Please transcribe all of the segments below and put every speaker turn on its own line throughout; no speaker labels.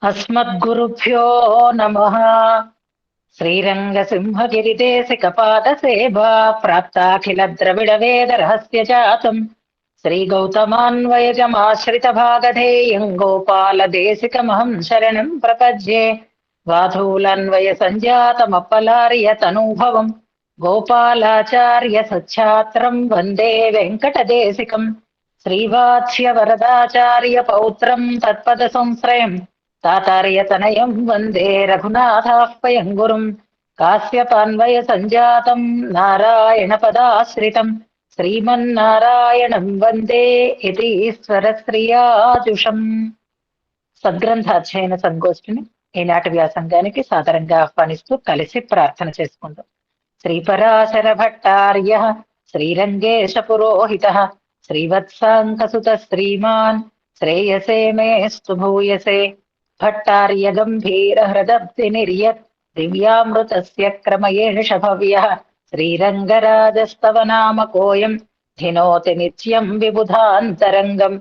अस्मद्गुरुभ्यो नमः। श्रीरङ्गसिंहगिरिदेशिकपादसेवा प्राप्ताखिलद्रविडवेदरहस्यजातम् श्रीगौतमान्वयजमाश्रितभागधेयम् गोपालदेशिकमहम् शरणम् प्रपद्ये। वाधूलन्वयसञ्जातमप्पलार्यतनूभवम् गोपालाचार्य सच्छात्रम् वन्दे वेङ्कटदेशिकम्। श्रीवात्स्यवरदाचार्य पौत्रम् तत्पदसंश्रयम् तातार्यतनयम् वन्दे रघुनाथाह्वयम् गुरुम्। काश्यपान्वय सञ्जातम् नारायणपदाश्रितम् శ్రీమన్నారాయణం వందే యతీశ్వరశ్రియాజుషం. సద్గ్రంథాధ్యయన సంగోష్ఠిని ఈనాటి వ్యాసంగానికి సాదరంగా ఆహ్వానిస్తూ కలిసి ప్రార్థన చేసుకుందాం. శ్రీపరాశర భట్టార్య శ్రీరంగేశ పురోహిత శ్రీవత్సాంకసుత శ్రీమాన్ శ్రేయసే మేస్తు భూయసే. భట్టార్య గంభీర హృదబ్ది నిర్యత్ దివ్యామృతస్య క్రమయేష భవ్యః. శ్రీరంగరాజస్తవ నామ కోయం ధినోతి నిత్యం విబుధాంతరంగం.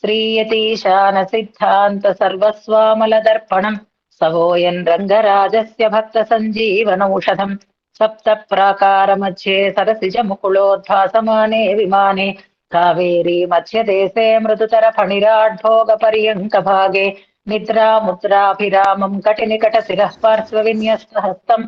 శ్రీయతీశాన సిద్ధాంత సర్వస్వామలదర్పణం సవోయన్ రంగరాజస్య భక్త సంజీవనౌషధం. సప్త ప్రాకార మధ్యే సరసిజ ముకుళోద్భాసమానే విమానే కావేరీ మధ్యదేశే మృదుతర ఫణిరాడ్భోగ పర్యంక భాగే నిద్రాముద్రాభిరామం కటినికట శిరః పార్శ్వ విన్యస్త హస్తం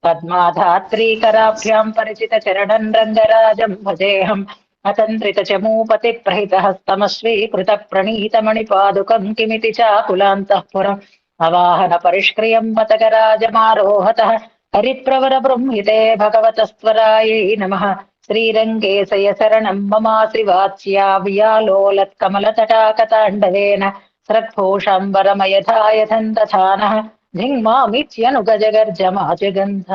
పద్మాధాత్రీకరాభ్యాం పరిచిత చరణన్ రంగరాజం భజేహం. అతంత్రిత చమూపతి ప్రహిత హస్తమశ్వీకృత ప్రణీత మణిపాదుకం కిమితి చాకులాంతఃపురం అవాహన పరిష్క్రియం పతకరాజమారోహతః. హరిప్రవర బృంహితే భగవతస్త్వరాయై నమః. శ్రీరంగేశయ శరణం మమాసి వాచ్యావ్యాలోలత్కమలతటాకతాండవేన స్రగ్భూషాంబరమయథాయథం తథానః ధింగ్మామిత్యనుగజగర్జమాజగంధ.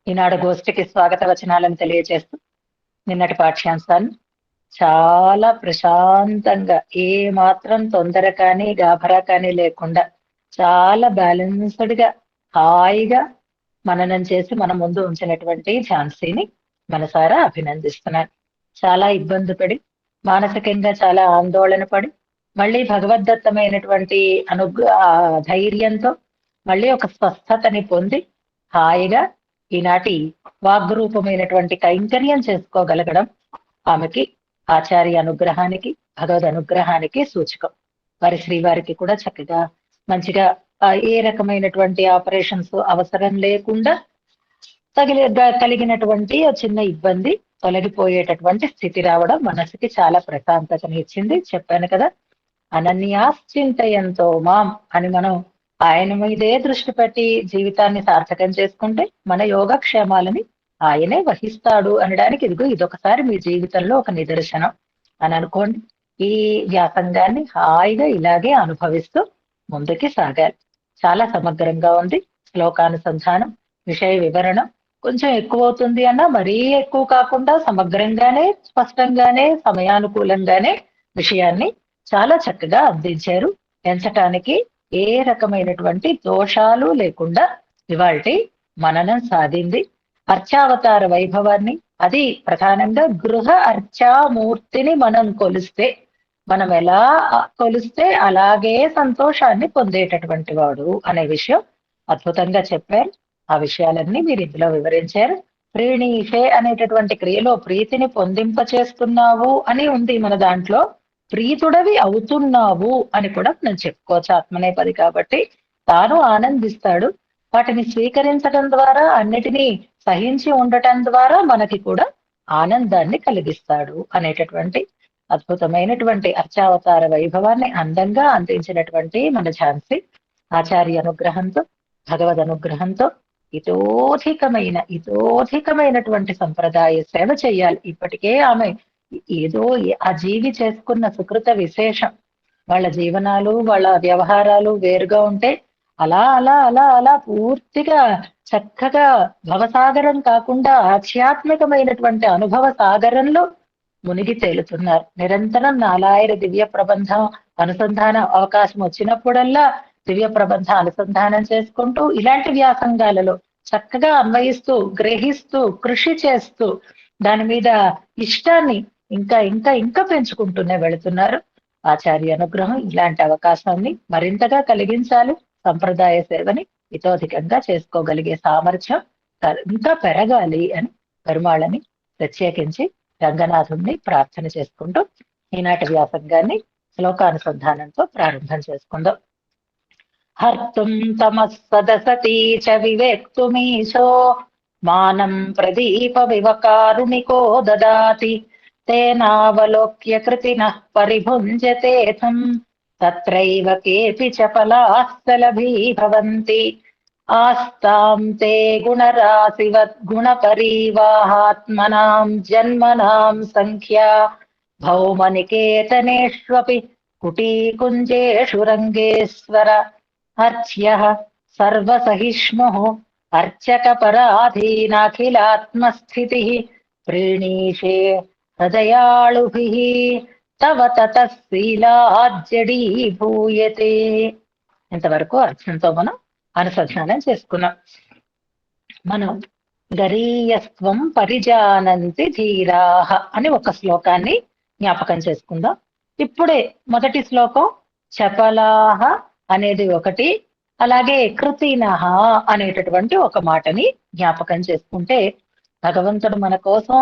ఈనాడు గోష్ఠికి స్వాగత వచనాలను తెలియజేస్తూ నిన్నటి పాఠ్యాంశాన్ని చాలా ప్రశాంతంగా ఏ మాత్రం తొందర కానీ గాభరా కానీ లేకుండా చాలా బ్యాలెన్స్డ్ గా హాయిగా మననం చేసి మన ముందు ఉంచినటువంటి ఝాన్సీని మనసారా అభినందిస్తున్నాను. చాలా ఇబ్బంది పడి మానసికంగా చాలా ఆందోళన పడి మళ్ళీ భగవద్దత్తమైనటువంటి ధైర్యంతో మళ్ళీ ఒక స్వస్థతని పొంది హాయిగా ఈనాటి వాగ్రూపమైనటువంటి కైంకర్యం చేసుకోగలగడం ఆమెకి ఆచార్య అనుగ్రహానికి భగవద్ అనుగ్రహానికి సూచకం. వారి శ్రీవారికి కూడా చక్కగా మంచిగా ఏ రకమైనటువంటి ఆపరేషన్స్ అవసరం లేకుండా కలిగినటువంటి చిన్న ఇబ్బంది తొలగిపోయేటటువంటి స్థితి రావడం మనసుకి చాలా ప్రశాంతతని ఇచ్చింది. చెప్పాను కదా, అనన్యాశ్చింతయంతో మాం అని మనం ఆయన మీదే దృష్టి పెట్టి జీవితాన్ని సార్థకం చేసుకుంటే మన యోగక్షేమాలని ఆయనే వహిస్తాడు అనడానికి ఇదొకసారి మీ జీవితంలో ఒక నిదర్శనం అని అనుకోండి. ఈ వ్యాసంగాన్ని హాయిగా ఇలాగే అనుభవిస్తూ ముందుకి సాగాలి. చాలా సమగ్రంగా ఉంది. శ్లోకానుసంధానం, విషయ వివరణ కొంచెం ఎక్కువ అవుతుంది అన్నా మరీ ఎక్కువ కాకుండా సమగ్రంగానే స్పష్టంగానే సమయానుకూలంగానే విషయాన్ని చాలా చక్కగా అందించారు. ఎంచటానికి ఏ రకమైనటువంటి దోషాలు లేకుండా ఇవాల్టి మననం సాధింది. అర్చావతార వైభవాన్ని, అది ప్రధానంగా గృహ అర్చామూర్తిని మనం కొలిస్తే, మనం ఎలా కొలిస్తే అలాగే సంతోషాన్ని పొందేటటువంటి వాడు అనే విషయం అద్భుతంగా చెప్పారు. ఆ విషయాలన్నీ మీరు ఇందులో వివరించారు. ప్రీణీషే అనేటటువంటి క్రియలో ప్రీతిని పొందింప చేస్తున్నావు అని ఉంది మన దాంట్లో. ప్రీతుడవి అవుతున్నావు అని కూడా మనం చెప్పుకోవచ్చు. ఆత్మనేపది కాబట్టి తాను ఆనందిస్తాడు. వాటిని స్వీకరించడం ద్వారా, అన్నిటినీ సహించి ఉండటం ద్వారా మనకి కూడా ఆనందాన్ని కలిగిస్తాడు అనేటటువంటి అద్భుతమైనటువంటి అర్చావతార వైభవాన్ని అందంగా అందించినటువంటి మన ఝాన్సీ ఆచార్య అనుగ్రహంతో భగవద్ అనుగ్రహంతో ఇతోధికమైనటువంటి సంప్రదాయ సేవ చేయాలి. ఇప్పటికే ఆమె ఏదో ఆ జీవి చేసుకున్న సుకృత విశేషం. వాళ్ళ జీవనాలు వాళ్ళ వ్యవహారాలు వేరుగా ఉంటే అలా అలా అలా అలా పూర్తిగా చక్కగా భవసాగరం కాకుండా ఆధ్యాత్మికమైనటువంటి అనుభవ సాగరంలో మునిగి తేలుతున్నారు. నిరంతరం 4000 దివ్య ప్రబంధం అనుసంధాన అవకాశం వచ్చినప్పుడల్లా దివ్య ప్రబంధ అనుసంధానం చేసుకుంటూ ఇలాంటి వ్యాసంగాలలో చక్కగా అన్వయిస్తూ గ్రహిస్తూ కృషి చేస్తూ దాని మీద ఇష్టాన్ని ఇంకా ఇంకా ఇంకా పెంచుకుంటూనే వెళుతున్నారు. ఆచార్య అనుగ్రహం ఇలాంటి అవకాశాన్ని మరింతగా కలిగించాలి. సంప్రదాయ సేవని ఇతోధికంగా చేసుకోగలిగే సామర్థ్యం ఇంకా పెరగాలి అని పెరుమాళ్ళని ప్రత్యేకించి రంగనాథుణ్ణి ప్రార్థన చేసుకుంటూ ఈనాటి వ్యాసంగాన్ని శ్లోకానుసంధానంతో ప్రారంభం చేసుకుందాం. హర్తుం తమః సదసతీ చ వివేక్తుమీశో మానం ప్రదీప వివకారుణికో దదాతి తేనావలోక్య కృతినః పరిభుంజతేథం తత్రైవ కేపి చపలాస్థలభీ భవంతి ఆస్తాం తే గుణరాశివద్ గుణపరీవాహాత్మనాం జన్మనాం సంఖ్యా భౌమనికేతనేష్వపి కుటీకుంజేషు రంగేశ్వర అర్చ్యః సర్వసహిష్ణుః అర్చకపరాధీనాఖిలాత్మస్థితిః ప్రీణీషే హృదయాళుభిః తవ తతః శీలాజ్జడీభూయతే. ఇంతవరకు అర్చనతో మనం అనుసంధానం చేసుకున్నాం. మనం గరీయస్త్వం పరిజానంతి ధీరాహ అని ఒక శ్లోకాన్ని జ్ఞాపకం చేసుకుందాం. ఇప్పుడే మొదటి శ్లోకం చపలాహ అనేది ఒకటి, అలాగే కృతినః అనేటటువంటి ఒక మాటని జ్ఞాపకం చేసుకుంటే భగవంతుడు మన కోసం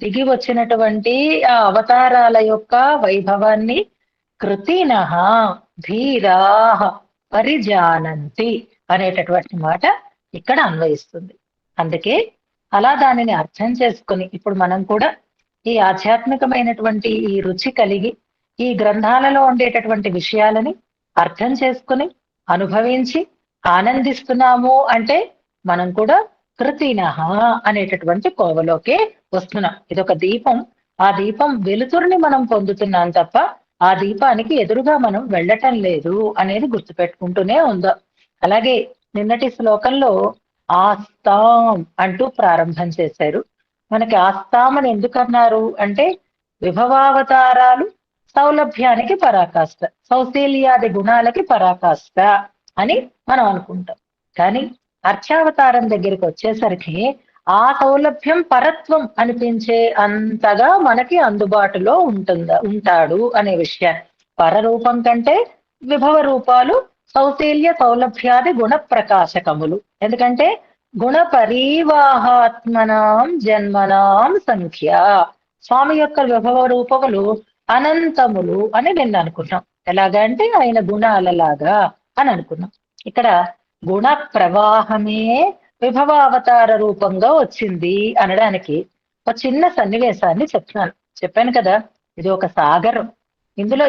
దిగి వచ్చినటువంటి ఆ అవతారాల యొక్క వైభవాన్ని కృతినః ధీరాహ పరిజానంతి అనేటటువంటి మాట ఇక్కడ అన్వయిస్తుంది. అందుకే అలా దానిని అర్థం చేసుకుని ఇప్పుడు మనం కూడా ఈ ఆధ్యాత్మికమైనటువంటి ఈ రుచి కలిగి ఈ గ్రంథాలలో ఉండేటటువంటి విషయాలని అర్థం చేసుకుని అనుభవించి ఆనందిస్తున్నాము అంటే మనం కూడా కృతినః అనేటటువంటి కోవలోకే వస్తున్నాం. ఇదొక దీపం, ఆ దీపం వెలుతురుని మనం పొందుతున్నాం తప్ప ఆ దీపానికి ఎదురుగా మనం వెళ్ళటం లేదు అనేది గుర్తుపెట్టుకుంటూనే ఉందాం. అలాగే నిన్నటి శ్లోకంలో ఆస్తాం అంటూ ప్రారంభం చేశారు. మనకి ఆస్తాం అని ఎందుకన్నారు అంటే విభవావతారాలు సౌలభ్యానికి పరాకాష్ట, సౌశీల్యాది గుణాలకి పరాకాష్ట అని మనం అనుకుంటాం. కానీ అర్చావతారం దగ్గరికి వచ్చేసరికి ఆ సౌలభ్యం పరత్వం అనిపించే అంతగా మనకి అందుబాటులో ఉంటాడు అనే విషయాన్ని, పరరూపం కంటే విభవ రూపాలు సౌశీల్య సౌలభ్యాది గుణ ప్రకాశకములు. ఎందుకంటే గుణ పరీవాహాత్మనాం జన్మనాం సంఖ్య, స్వామి యొక్క విభవ రూపములు అనంతములు అని నిన్న అనుకున్నాం. ఎలాగంటే ఆయన గుణాలలాగా అని అనుకున్నాం. ఇక్కడ గుణ ప్రవాహమే విభవావతార రూపంగా వచ్చింది అనడానికి ఒక చిన్న సన్నివేశాన్ని చెప్పాను కదా. ఇది ఒక సాగరం, ఇందులో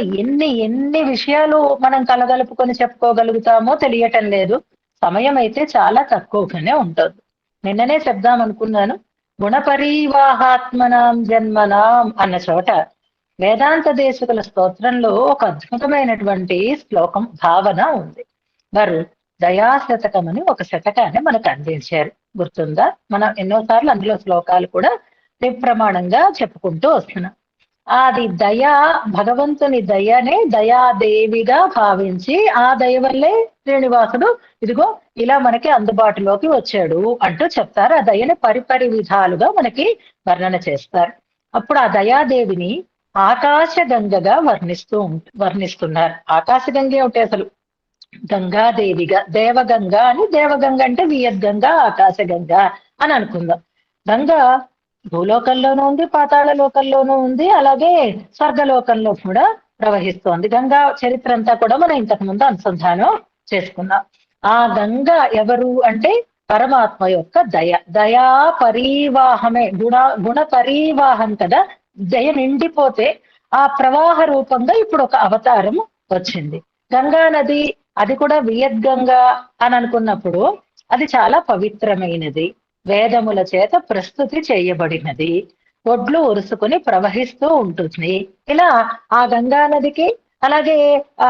ఎన్ని విషయాలు మనం కలగలుపుకొని చెప్పుకోగలుగుతామో తెలియటం లేదు. సమయం అయితే చాలా తక్కువగానే ఉంటుంది. నిన్ననే చెప్దాం అనుకున్నాను, గుణపరీవాహాత్మనాం జన్మనాం అన్న చోట వేదాంత దేశకుల స్తోత్రంలో ఒక అద్భుతమైనటువంటి శ్లోకం భావన ఉంది. వారు దయాశతకం అని ఒక శతకాన్ని మనకు అందించారు, గుర్తుందా? మనం ఎన్నోసార్లు అందులో శ్లోకాలు కూడా ప్రమాణంగా చెప్పుకుంటూ వస్తున్నాం. అది దయ, భగవంతుని దయనే దయాదేవిగా భావించి ఆ దయ వల్లే శ్రీనివాసుడు ఇదిగో ఇలా మనకి అందుబాటులోకి వచ్చాడు అంటూ చెప్తారు. ఆ దయని పరిపరి విధాలుగా మనకి వర్ణన చేస్తారు. అప్పుడు ఆ దయాదేవిని ఆకాశ గంగగా వర్ణిస్తున్నారు. ఆకాశ గంగ ఏమిటి అసలు? గంగాదేవిగా, దేవగంగ అని, దేవగంగ అంటే వియద్గంగ, ఆకాశగంగ అని అనుకుందాం. గంగ భూలోకంలోనూ ఉంది, పాతాళ లోకంలోనూ ఉంది, అలాగే స్వర్గలోకంలో కూడా ప్రవహిస్తోంది. గంగా చరిత్ర అంతా కూడా మనం ఇంతకు ముందు అనుసంధానం చేసుకున్నాం. ఆ గంగ ఎవరు అంటే పరమాత్మ యొక్క దయ. దయా పరివాహమే, గుణ పరివాహం కదా. దయ నిండిపోతే ఆ ప్రవాహ రూపంగా ఇప్పుడు ఒక అవతారం వచ్చింది. గంగా నది, అది కూడా వియద్గంగా అని అనుకున్నప్పుడు అది చాలా పవిత్రమైనది, వేదముల చేత ప్రస్తుతి చేయబడినది, ఒడ్లు ఉరుసుకుని ప్రవహిస్తూ ఉంటుంది. ఇలా ఆ గంగా నదికి అలాగే ఆ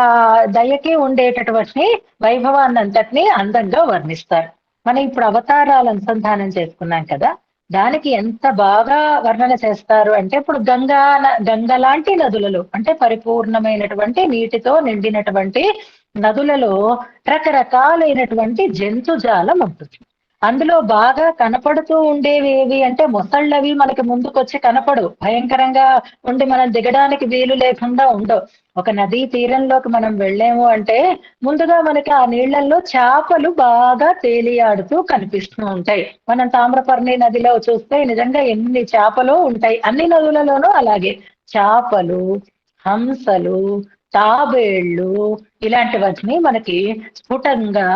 దయకి ఉండేటటువంటి వైభవాన్నంతటినీ అందంగా వర్ణిస్తారు. మనం ఇప్పుడు అవతారాలు అనుసంధానం చేసుకున్నాం కదా, దానికి ఎంత బాగా వర్ణన చేస్తారు అంటే ఇప్పుడు గంగ లాంటి నదులలో, అంటే పరిపూర్ణమైనటువంటి నీటితో నిండినటువంటి నదులలో రకరకాలైనటువంటి జంతుజాలం ఉంటుంది. అందులో బాగా కనపడుతూ ఉండేవి ఏవి అంటే మొసళ్ళవి మనకి ముందుకొచ్చి కనపడవు, భయంకరంగా ఉండి మనం దిగడానికి వీలు లేకుండా ఉండవు. ఒక నదీ తీరంలోకి మనం వెళ్ళాము అంటే ముందుగా మనకి ఆ నీళ్లలో చేపలు బాగా తేలియాడుతూ కనిపిస్తూ ఉంటాయి. మనం తామ్రపర్ణి నదిలో చూస్తే నిజంగా ఎన్ని చేపలు ఉంటాయి. అన్ని నదులలోనూ అలాగే చేపలు, హంసలు, తాబేళ్లు ఇలాంటివన్నీ మనకి స్ఫుటంగా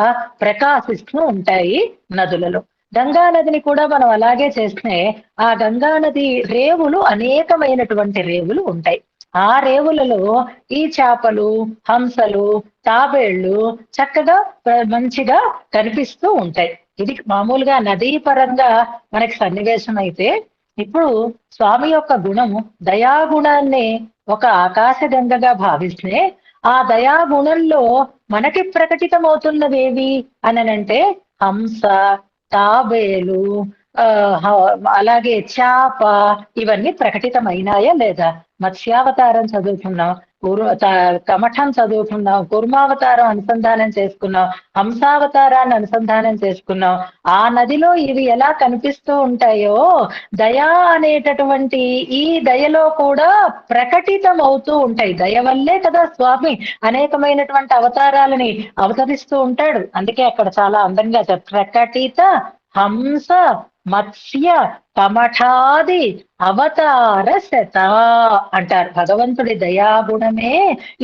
ప్రకాశిస్తూ ఉంటాయి నదులలో. గంగా నదిని కూడా మనం అలాగే చేస్తే ఆ గంగా నది రేవులు అనేకమైనటువంటి రేవులు ఉంటాయి. ఆ రేవులలో ఈ చేపలు, హంసలు, తాబేళ్లు చక్కగా మంచిగా కనిపిస్తూ ఉంటాయి. ఇది మామూలుగా నదీ పరంగా మనకి సన్నివేశం అయితే, ఇప్పుడు స్వామి యొక్క గుణము దయాగుణాన్ని ఒక ఆకాశగంగగా భావిస్తే, ఆ దయాగుణంలో మనకి ప్రకటితమవుతున్నవేవి అనంటే హంస, తాబేలు, ఆ అలాగే చాప, ఇవన్నీ ప్రకటితమైనాయా లేదా? మత్స్యావతారం చదువుకున్నాం, కమఠం చదువుకున్నాం, కుర్మావతారం అనుసంధానం చేసుకున్నాం, హంసావతారాన్ని అనుసంధానం చేసుకున్నాం. ఆ నదిలో ఇవి ఎలా కనిపిస్తూ ఉంటాయో, దయా అనేటటువంటి ఈ దయలో కూడా ప్రకటితం అవుతూ ఉంటాయి. దయ వల్లే కదా స్వామి అనేకమైనటువంటి అవతారాలని అవతరిస్తూ ఉంటాడు. అందుకే అక్కడ చాలా అందంగా ప్రకటిత హంస మత్స్య కమఠాది అవతార శత అంటారు. భగవంతుడి దయాగుణమే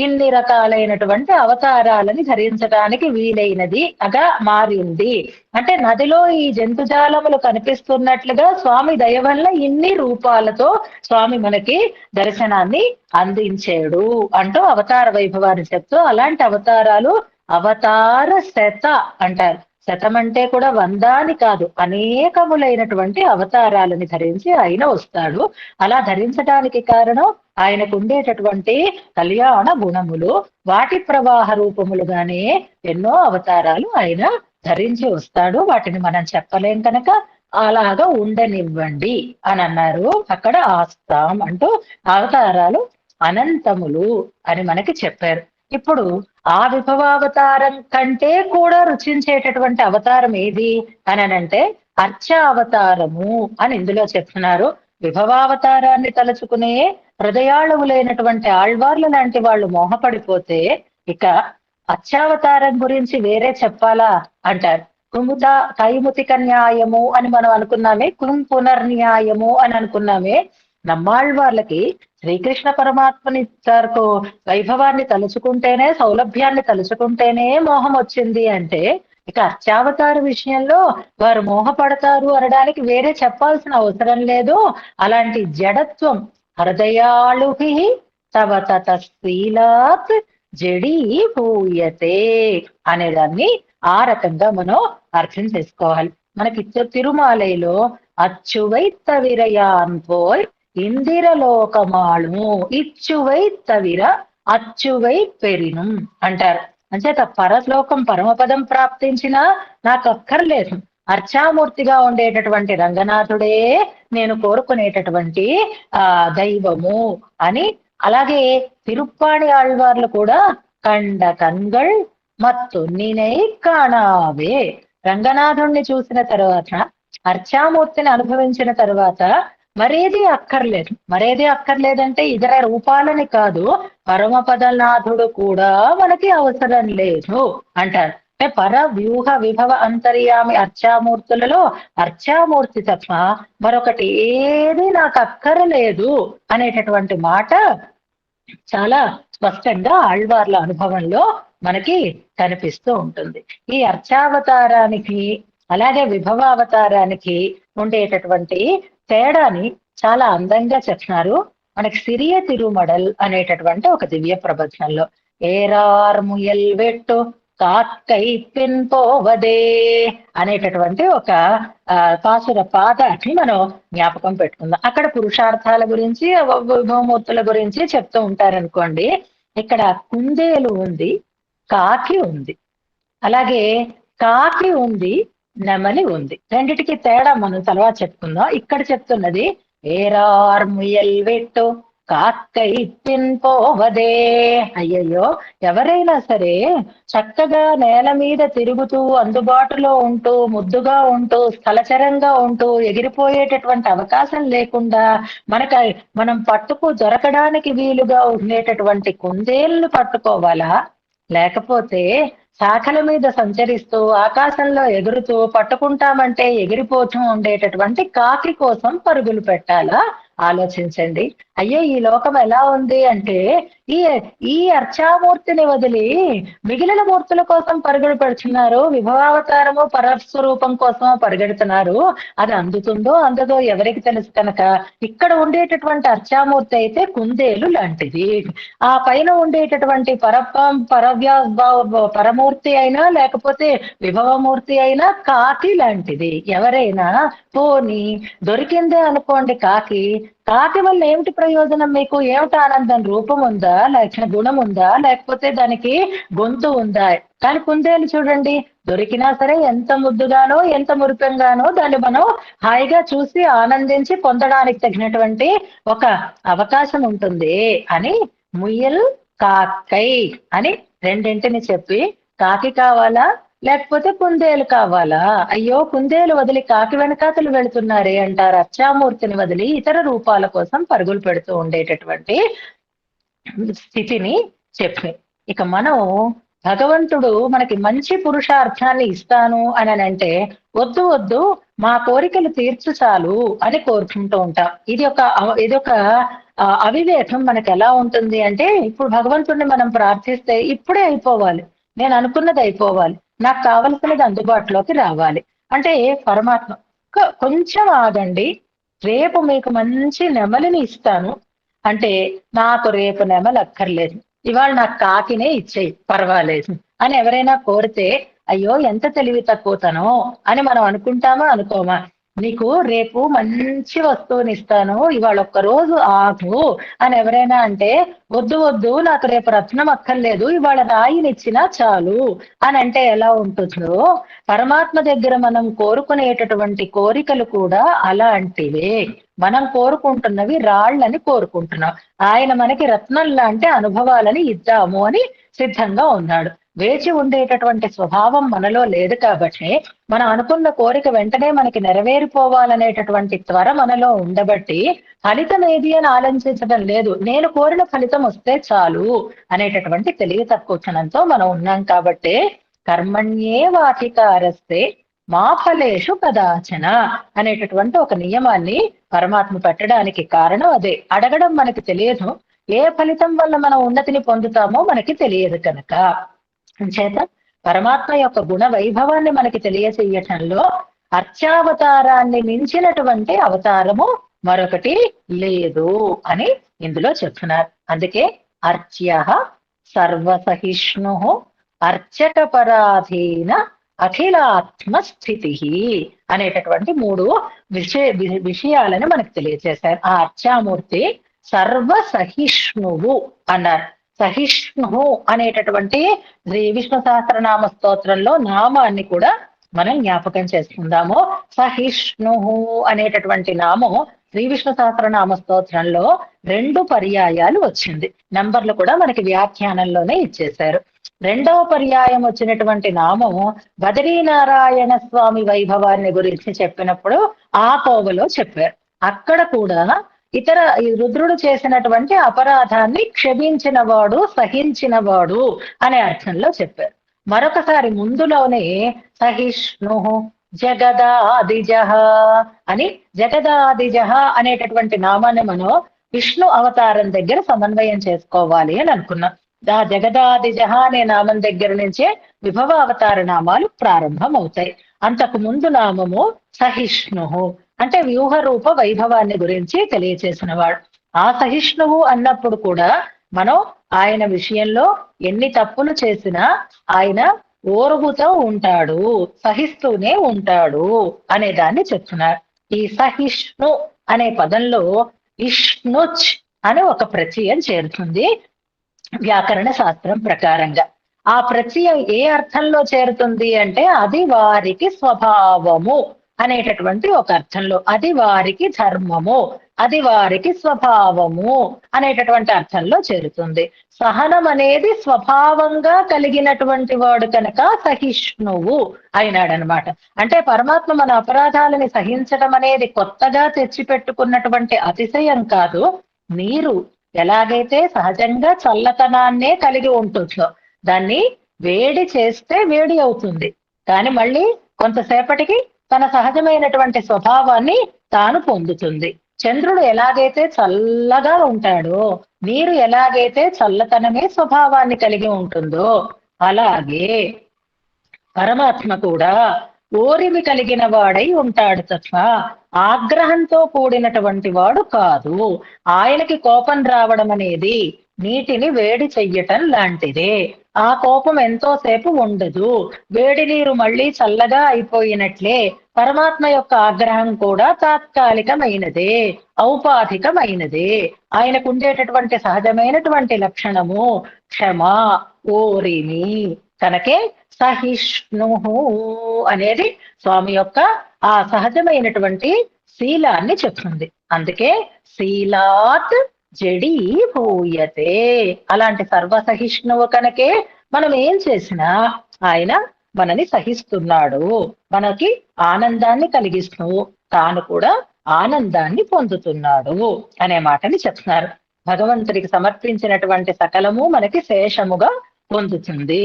ఇన్ని రకాలైనటువంటి అవతారాలని ధరించడానికి వీలైనది అగా మారింది. అంటే నదిలో ఈ జంతుజాలములు కనిపిస్తున్నట్లుగా స్వామి దయ వల్ల ఇన్ని రూపాలతో స్వామి మనకి దర్శనాన్ని అందించాడు అంటూ అవతార వైభవాన్ని చెప్తూ, అలాంటి అవతారాలు అవతార శత అంటారు. శతం అంటే కూడా 100 అని కాదు, అనేకములైనటువంటి అవతారాలని ధరించి ఆయన వస్తాడు. అలా ధరించడానికి కారణం ఆయనకు ఉండేటటువంటి కళ్యాణ గుణములు. వాటి ప్రవాహ రూపములుగానే ఎన్నో అవతారాలు ఆయన ధరించి వస్తాడు. వాటిని మనం చెప్పలేం కనుక అలాగా ఉండనివ్వండి అని అన్నారు. అక్కడ ఆస్తాం అంటూ అవతారాలు అనంతములు అని మనకి చెప్పారు. ఇప్పుడు ఆ విభవావతారం కంటే కూడా రుచించేటటువంటి అవతారం ఏది అనంటే అర్చావతారము అని ఇందులో చెప్తున్నారు. విభవావతారాన్ని తలుచుకునే హృదయాళవులైనటువంటి ఆళ్వార్ల లాంటి వాళ్ళు మోహపడిపోతే ఇక అర్చావతారం గురించి వేరే చెప్పాలా అంటారు. కుముద కైముతిక న్యాయము అని మనం అనుకున్నామే, పునర్న్యాయము అని అనుకున్నామే. నమ్మాళ్వార్లకి శ్రీకృష్ణ పరమాత్మని తరకు వైభవాన్ని తలుచుకుంటేనే, సౌలభ్యాన్ని తలుచుకుంటేనే మోహం వచ్చింది అంటే, ఇక అర్చావతార విషయంలో వారు మోహపడతారు అనడానికి వేరే చెప్పాల్సిన అవసరం లేదు. అలాంటి జడత్వం హృదయాళుభి తవ తతశీలాత్ జడీ భూయతే అనేదాన్ని ఆ రకంగా మనం అర్థం చేసుకోవాలి. మనకి తిరుమాలయలో అచ్చువై తవిరయాన్ పోయ్ ఇందిరలోకమాళు ఇచ్చువై తవిర అచ్చువై పెరిను అంటారు. అంచేత పరలోకం పరమపదం ప్రాప్తించినా నాకు అక్కర్లేదు, అర్చామూర్తిగా ఉండేటటువంటి రంగనాథుడే నేను కోరుకునేటటువంటి దైవము అని. అలాగే తిరుప్పాణి ఆళ్వార్లు కూడా కండ కన్గళ్ మత్తు నినై కాణావే, రంగనాథుణ్ణి చూసిన తర్వాత, అర్చామూర్తిని అనుభవించిన తర్వాత మరేది అక్కర్లేదంటే ఇతర రూపాలని కాదు, పరమపదనాథుడు కూడా మనకి అవసరం లేదు అంటారు. అంటే పర వ్యూహ విభవ అంతర్యామి అర్చామూర్తులలో అర్చామూర్తి తప్ప మరొకటి ఏది నాకు అక్కరలేదు అనేటటువంటి మాట చాలా స్పష్టంగా ఆళ్వార్ల అనుభవంలో మనకి కనిపిస్తూ ఉంటుంది. ఈ అర్చావతారానికి అలాగే విభవావతారానికి ఉండేటటువంటి తేడాని చాలా అందంగా చెప్తున్నారు. మనకి సిరియ తిరుమడల్ అనేటటువంటి ఒక దివ్య ప్రబంధంలో ఏరార్ ముయల్ వెట్టు కాక్కై పిన్ పోవదే అనేటటువంటి ఒక పాసుర పాదాన్ని మనం జ్ఞాపకం పెట్టుకుందాం. అక్కడ పురుషార్థాల గురించి, విభవమూర్తుల గురించి చెప్తూ ఉంటారనుకోండి. ఇక్కడ కుందేలు ఉంది, కాకి ఉంది, అలాగే కాకి ఉంది, నెమలి ఉంది. రెండిటికి తేడా మనం తర్వాత చెప్పుకుందాం. ఇక్కడ చెప్తున్నది ఏరార్ ముయల్ వెట్టు కాక్కై పోవదే. అయ్యయ్యో, ఎవరైనా సరే చక్కగా నేల మీద తిరుగుతూ అందుబాటులో ఉంటూ ముద్దుగా ఉంటూ స్థలచరంగా ఉంటూ ఎగిరిపోయేటటువంటి అవకాశం లేకుండా మనం దొరకడానికి వీలుగా ఉండేటటువంటి కుందేళ్లు పట్టుకోవాలా, లేకపోతే శాఖల మీద సంచరిస్తూ ఆకాశంలో ఎగురుతూ పట్టుకుంటామంటే ఎగిరిపోతూ ఉండేటటువంటి కాకి కోసం పరుగులు పెట్టాలా? ఆలోచించండి. అయ్యో, ఈ లోకం ఎలా ఉంది అంటే ఈ ఈ అర్చామూర్తిని వదిలి మిగిలిన మూర్తుల కోసం పరుగులు పెడుతున్నారు. విభవావతారము పరస్వరూపం కోసం పరిగెడుతున్నారు. అది అందుతుందో అందదో ఎవరికి తెలుసు కనుక ఇక్కడ ఉండేటటువంటి అర్చామూర్తి అయితే కుందేలు లాంటిది. ఆ పైన ఉండేటటువంటి పరమూర్తి అయినా లేకపోతే విభవమూర్తి అయినా కాకి లాంటిది. ఎవరైనా పోని దొరికిందే అనుకోండి కాకి. కాకి వల్ల ఏమిటి ప్రయోజనం? మీకు ఏమిటి ఆనందం? రూపం ఉందా, లేక గుణం ఉందా, లేకపోతే దానికి గొంతు ఉందా? కానీ కుందేలు చూడండి, దొరికినా సరే ఎంత ముద్దుగానో ఎంత మురిపెంగానో దాన్ని మనం హాయిగా చూసి ఆనందించి పొందడానికి తగినటువంటి ఒక అవకాశం ఉంటుంది అని ముయల్ కాకై అని రెండింటిని చెప్పి కాకి కావాలా లేకపోతే కుందేలు కావాలా? అయ్యో, కుందేలు వదిలి కాకి వెనకాతలు వెళుతున్నారే అంటారు. అర్చామూర్తిని వదిలి ఇతర రూపాల కోసం పరుగులు పెడుతూ ఉండేటటువంటి స్థితిని చెప్పి, ఇక మనం భగవంతుడు మనకి మంచి పురుషార్థాన్ని ఇస్తాను అని అంటే వద్దు వద్దు మా కోరికలు తీర్చు చాలు అని కోరుకుంటూ ఉంటాం. ఇది ఒక అవివేకం మనకు ఎలా ఉంటుంది అంటే, ఇప్పుడు భగవంతుడిని మనం ప్రార్థిస్తే ఇప్పుడే అయిపోవాలి, నేను అనుకున్నది అయిపోవాలి, నాకు కావలసినది అందుబాటులోకి రావాలి అంటే పరమాత్మ కొంచెం ఆగండి, రేపు మీకు మంచి నెమలిని ఇస్తాను అంటే నాకు రేపు నెమలు అక్కర్లేదు, ఇవాళ నాకు కాకినే ఇచ్చేయి పర్వాలేదు అని ఎవరైనా కోరితే అయ్యో ఎంత తెలివి తక్కువతనో అని మనం అనుకుంటామా అనుకోమా? నీకు రేపు మంచి వస్తువుని ఇస్తాను, ఇవాళ ఒక్క రోజు ఆగు అని ఎవరైనా అంటే వద్దు వద్దు నాకు రేపు రత్నం అక్కర్లేదు, ఇవాళ రాయినిచ్చినా చాలు అని అంటే ఎలా ఉంటుందో, పరమాత్మ దగ్గర మనం కోరుకునేటటువంటి కోరికలు కూడా అలాంటివే. మనం కోరుకుంటున్నవి రాళ్ళని కోరుకుంటున్నాం, ఆయన మనకి రత్నం లాంటి అనుభవాలని ఇద్దాము అని సిద్ధంగా ఉన్నాడు. వేచి ఉండేటటువంటి స్వభావం మనలో లేదు కాబట్టి మనం అనుకున్న కోరిక వెంటనే మనకి నెరవేరిపోవాలనేటటువంటి త్వర మనలో ఉండబట్టి ఫలితం ఏది అని ఆలోచించడం లేదు, నేను కోరిన ఫలితం వస్తే చాలు అనేటటువంటి తెలివి తక్కువతనంతో మనం ఉన్నాం కాబట్టి కర్మణ్యే వాధికారస్తే మా ఫలేషు కదాచన అనేటటువంటి ఒక నియమాన్ని పరమాత్మ పెట్టడానికి కారణం అదే. అడగడం మనకి తెలియదు, ఏ ఫలితం వల్ల మనం ఉన్నతిని పొందుతామో మనకి తెలియదు కనుక. చేత పరమాత్మ యొక్క గుణ వైభవాన్ని మనకి తెలియచేయటంలో అర్చావతారాన్ని మించినటువంటి అవతారము మరొకటి లేదు అని ఇందులో చెప్తున్నారు. అందుకే అర్చ్య సర్వసహిష్ణు అర్చక పరాధీన అఖిలాత్మ స్థితి అనేటటువంటి మూడు విషయాలను మనకు తెలియజేశారు. ఆ అర్చామూర్తి సర్వసహిష్ణువు అన్నారు. సహిష్ణు అనేటటువంటి శ్రీ విష్ణు సహస్రనామ స్తోత్రంలో నామాన్ని కూడా మనం జ్ఞాపకం చేసుకుందాము. సహిష్ణు అనేటటువంటి నామం శ్రీ విష్ణు సహస్రనామ స్తోత్రంలో 2 పర్యాయాలు వచ్చింది. నంబర్లు కూడా మనకి వ్యాఖ్యానంలోనే ఇచ్చేశారు. 2వ పర్యాయం వచ్చినటువంటి నామము బదరీనారాయణ స్వామి వైభవాన్ని గురించి చెప్పినప్పుడు ఆ కోవలో చెప్పారు. అక్కడ కూడా రుద్రుడు చేసినటువంటి అపరాధాన్ని క్షమించినవాడు సహించినవాడు అనే అర్థంలో చెప్పారు. మరొకసారి ముందులోనే సహిష్ణు జగదాదిజ అని జగదాదిజ అనేటటువంటి నామాన్ని మనం విష్ణు అవతారం దగ్గర సమన్వయం చేసుకోవాలి అని అనుకున్నాం. ఆ జగదాదిజ అనే నామం దగ్గర నుంచే విభవ అవతార నామాలు ప్రారంభం అవుతాయి. అంతకు ముందు నామము సహిష్ణు అంటే వ్యూహ రూప వైభవాన్ని గురించి తెలియచేసిన వాడు. ఆ సహిష్ణువు అన్నప్పుడు కూడా మనం ఆయన విషయంలో ఎన్ని తప్పులు చేసినా ఆయన ఓర్వుతో ఉంటాడు, సహిస్తూనే ఉంటాడు అనే దాన్ని చెప్తున్నారు. ఈ సహిష్ణు అనే పదంలో ఇష్ణుచ్ అనే ఒక ప్రత్యయం చేరుతుంది వ్యాకరణ శాస్త్రం ప్రకారంగా. ఆ ప్రత్యయం ఏ అర్థంలో చేరుతుంది అంటే అది వారికి స్వభావము అనేటటువంటి ఒక అర్థంలో, అది వారికి ధర్మము, అది వారికి స్వభావము అనేటటువంటి అర్థంలో చేరుతుంది. సహనం అనేది స్వభావంగా కలిగినటువంటి వాడు కనుక సహిష్ణువు అయినాడనమాట. అంటే పరమాత్మ మన అపరాధాలని సహించడం అనేది కొత్తగా తెచ్చిపెట్టుకున్నటువంటి అతిశయం కాదు. నీరు ఎలాగైతే సహజంగా చల్లతనాన్నే కలిగి ఉంటుందో దాన్ని వేడి చేస్తే వేడి అవుతుంది, కానీ మళ్ళీ కొంతసేపటికి తన సహజమైనటువంటి స్వభావాన్ని తాను పొందుతుంది. చంద్రుడు ఎలాగైతే చల్లగా ఉంటాడో, నీరు ఎలాగైతే చల్లతనమే స్వభావాన్ని కలిగి ఉంటుందో, అలాగే పరమాత్మ కూడా ఓరిమి కలిగిన వాడై ఉంటాడు తప్ప ఆగ్రహంతో కూడినటువంటి వాడు కాదు. ఆయనకి కోపం రావడం అనేది నీటిని వేడి చెయ్యటం లాంటిదే. ఆ కోపం ఎంతోసేపు ఉండదు. వేడి నీరు మళ్ళీ చల్లగా అయిపోయినట్లే పరమాత్మ యొక్క ఆగ్రహం కూడా తాత్కాలికమైనదే, ఔపాధికమైనదే. ఆయనకు ఉండేటటువంటి సహజమైనటువంటి లక్షణము క్షమ, ఓరిమి. కనుకే సహిష్ణు అనేది స్వామి యొక్క ఆ సహజమైనటువంటి శీలాన్ని చెప్తుంది. అందుకే శీలాత్ జడీ భూయతే. అలాంటి సర్వసహిష్ణువు కనుకే మనం ఏం చేసినా ఆయన మనని సహిస్తున్నాడు, మనకి ఆనందాన్ని కలిగిస్తూ తాను కూడా ఆనందాన్ని పొందుతున్నాడు అనే మాటని చెప్తున్నారు. భగవంతుడికి సమర్పించినటువంటి సకలము మనకి శేషముగా పొందుతుంది.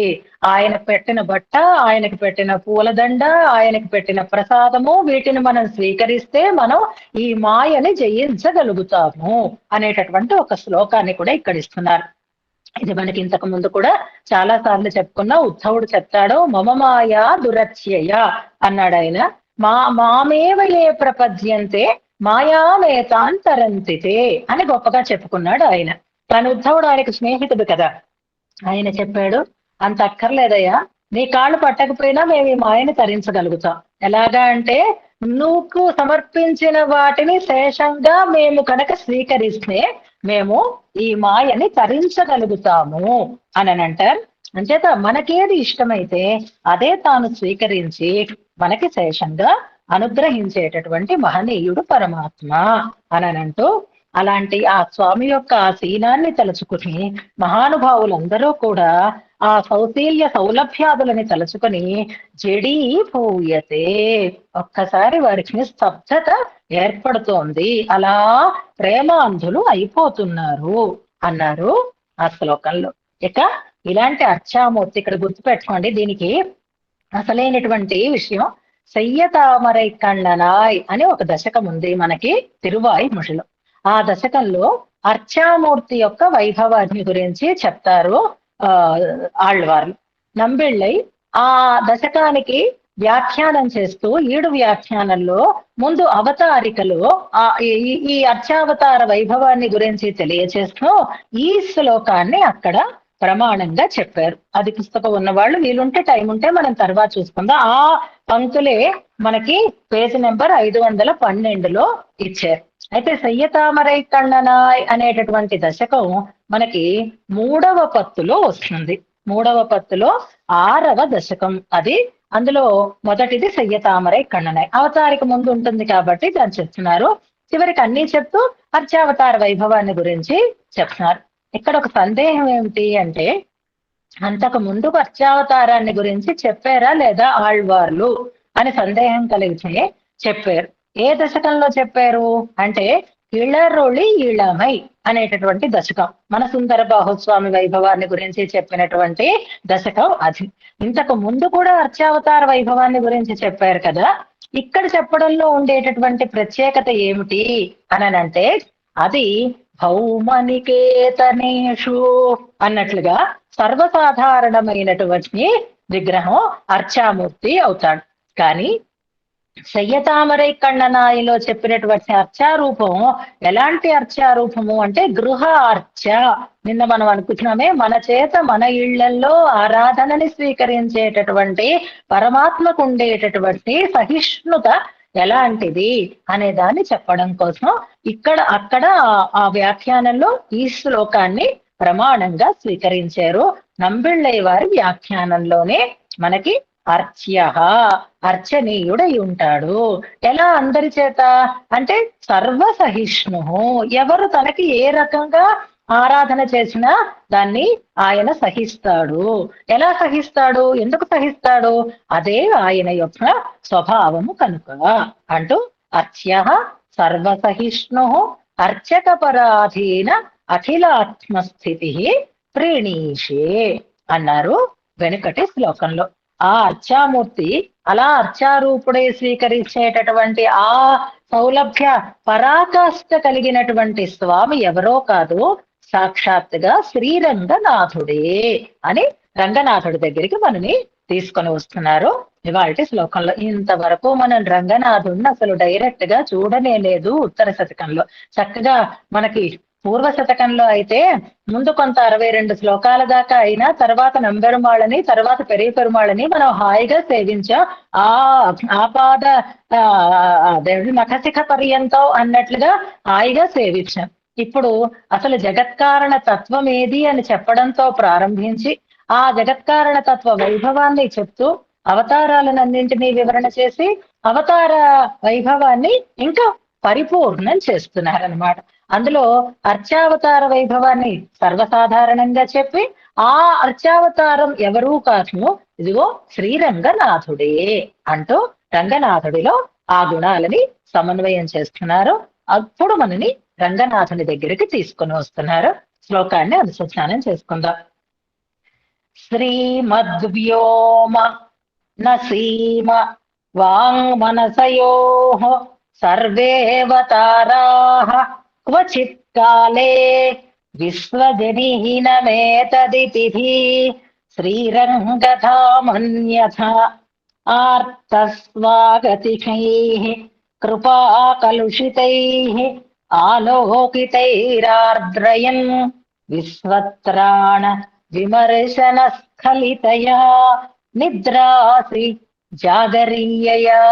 ఆయన పెట్టిన బట్ట, ఆయనకి పెట్టిన పూలదండ, ఆయనకి పెట్టిన ప్రసాదము, వీటిని మనం స్వీకరిస్తే మనం ఈ మాయని జయించగలుగుతాము అనేటటువంటి ఒక శ్లోకాన్ని కూడా ఇక్కడ ఇస్తున్నారు. ఇది మనకి ఇంతకు ముందు కూడా చాలా సార్లు చెప్పుకున్నా. ఉద్ధవుడు చెప్తాడు, మమ మాయా దురత్యయ అన్నాడు ఆయన. మామేవ ఏ ప్రపద్యంతే మాయామేతాంతరంతితే అని గొప్పగా చెప్పుకున్నాడు ఆయన. తను ఉద్ధవుడు ఆయనకు స్నేహితుడు కదా. ఆయన చెప్పాడు, అంత అక్కర్లేదయ్యా, నీ కాళ్ళు పట్టకపోయినా మేము ఈ మాయని తరించగలుగుతాం. ఎలాగా అంటే నువ్వు సమర్పించిన వాటిని శేషంగా మేము కనుక స్వీకరిస్తే మేము ఈ మాయని తరించగలుగుతాము అని అంటారు. అంచేత మనకేది ఇష్టమైతే అదే తాను స్వీకరించి మనకి శేషంగా అనుగ్రహించేటటువంటి మహనీయుడు పరమాత్మ అని అంటూ, అలాంటి ఆ స్వామి యొక్క ఆ శీలాన్ని తలుచుకుని మహానుభావులందరూ కూడా ఆ సౌశీల్య సౌలభ్యాదులని తలుచుకొని జడీ భూయతే, ఒక్కసారి వారికి స్తబ్దత ఏర్పడుతోంది, అలా ప్రేమాంధులు అయిపోతున్నారు అన్నారు ఆ శ్లోకంలో. ఇక ఇలాంటి అర్చామూర్తి ఇక్కడ గుర్తుపెట్టుకోండి. దీనికి అసలైనటువంటి విషయం సెయ్యతామరై కಣ್ಣనాయ్ అని ఒక దశకం ఉంది మనకి తిరువాయి ముషిలో. ఆ దశకంలో అర్చామూర్తి యొక్క వైభవాన్ని గురించి చెప్తారు ఆళ్వార్లు. నంబిళ్ళై ఆ దశకానికి వ్యాఖ్యానం చేస్తూ 7 వ్యాఖ్యానంలో ముందు అవతారికలో ఈ అర్చావతార వైభవాన్ని గురించి తెలియచేస్తూ ఈ శ్లోకాన్ని అక్కడ ప్రమాణంగా చెప్పారు. అది పుస్తకం ఉన్నవాళ్ళు వీలుంటే టైం ఉంటే మనం తర్వాత చూసుకుందాం. ఆ పంక్తులే మనకి పేజీ నెంబర్ 512లో ఇచ్చారు. అయితే సెయ్యతామరై కಣ್ಣనాయ్ అనేటటువంటి దశకం మనకి 3వ పత్తులో వస్తుంది. 3వ పత్తులో 6వ దశకం అది. అందులో మొదటిది సెయ్యతామరై కಣ್ಣనాయ్. అవతారిక ముందు ఉంటుంది కాబట్టి దాన్ని చెప్తున్నారు. చివరికి అన్ని చెప్తూ అర్చావతార వైభవాన్ని గురించి చెప్తున్నారు. ఇక్కడ ఒక సందేహం ఏమిటి అంటే, అంతకు ముందు అర్చావతారాన్ని గురించి చెప్పారా లేదా ఆళ్వార్లు అని సందేహం కలిగితే చెప్పారు. ఏ దశకంలో చెప్పారు అంటే ఇళరొళి ఇళమై అనేటటువంటి దశకం, మన సుందర బాహుస్వామి వైభవాన్ని గురించి చెప్పినటువంటి దశకం అది. ఇంతకు ముందు కూడా అర్చావతార వైభవాన్ని గురించి చెప్పారు కదా. ఇక్కడ చెప్పడంలో ఉండేటటువంటి ప్రత్యేకత ఏమిటి అనంటే అది భౌమనికేతనేషు అన్నట్లుగా సర్వసాధారణమైనటువంటి విగ్రహం అర్చామూర్తి అవుతాడు. కానీ సెయ్యతామరై కಣ್ಣనాయిలో చెప్పినటువంటి అర్చారూపం ఎలాంటి అర్చారూపము అంటే గృహ అర్చ. నిన్న మనం అనుకుంటున్నామే, మన చేత మన ఇళ్లల్లో ఆరాధనని స్వీకరించేటటువంటి పరమాత్మకు ఉండేటటువంటి సహిష్ణుత ఎలాంటిది అనే దాన్ని చెప్పడం కోసం అక్కడ ఆ వ్యాఖ్యానంలో ఈ శ్లోకాన్ని ప్రమాణంగా స్వీకరించారు. నంబిళ్ళయ్య వారి వ్యాఖ్యానంలోనే మనకి అర్చ్య, అర్చనీయుడై ఉంటాడు. ఎలా అందరి చేత అంటే సర్వసహిష్ణు, ఎవరు తనకి ఏ రకంగా ఆరాధన చేసినా దాన్ని ఆయన సహిస్తాడు. ఎలా సహిస్తాడు, ఎందుకు సహిస్తాడు, అదే ఆయన యొక్క స్వభావము కనుక అంటూ అర్చ్య సర్వసహిష్ణు అర్చక పరాధీన అఖిలాత్మస్థితి ప్రీణీషే అన్నారు వెనుకటి శ్లోకంలో. ఆ అర్చామూర్తి అలా అర్చారూపుడే స్వీకరించేటటువంటి ఆ సౌలభ్య పరాకాష్ఠ కలిగినటువంటి స్వామి ఎవరో కాదు, సాక్షాత్తుగా శ్రీరంగనాథుడే అని రంగనాథుడి దగ్గరికి మనని తీసుకొని వస్తున్నారు ఇవాళ శ్లోకంలో. ఇంతవరకు మనం రంగనాథుడిని అసలు డైరెక్ట్ గా చూడనే లేదు ఉత్తర శతకంలో. చక్కగా మనకి పూర్వ శతకంలో అయితే ముందు కొంత 62 శ్లోకాల దాకా అయినా తర్వాత నంబెరుమాళని తర్వాత పెరియ పెరుమాళని మనం హాయిగా సేవించాం. ఆ ఆపాద నఖశిఖ పర్యంతం అన్నట్లుగా హాయిగా సేవించాం. ఇప్పుడు అసలు జగత్కారణ తత్వం ఏది అని చెప్పడంతో ప్రారంభించి ఆ జగత్కారణ తత్వ వైభవాన్ని చెప్తూ అవతారాలన్నింటినీ వివరణ చేసి అవతార వైభవాన్ని ఇంకా పరిపూర్ణం చేస్తున్నారనమాట. అందులో అర్చావతార వైభవాన్ని సర్వసాధారణంగా చెప్పి ఆ అర్చావతారం ఎవరూ కాదు, ఇదిగో శ్రీరంగనాథుడే అంటూ రంగనాథుడిలో ఆ గుణాలని సమన్వయం చేస్తున్నారు. అప్పుడు మనని రంగనాథుని దగ్గరికి తీసుకుని వస్తున్నారు. శ్లోకాన్ని అనుసంధానం చేసుకుందాం. శ్రీమద్వ్యోమ నసీమ వాంగ్మనసయోః సర్వేవతారాః క్వచిత్ కాలే విశ్వజనీనమేతదితి శ్రీరంగధామన్యథా ఆర్తస్వాగతికైః కృపాకలుషితైః ఆలోకితైరార్ద్రయన్ విశ్వత్రాణ విమర్శన స్ఖలితయా నిద్రాసి జాగరీయయా.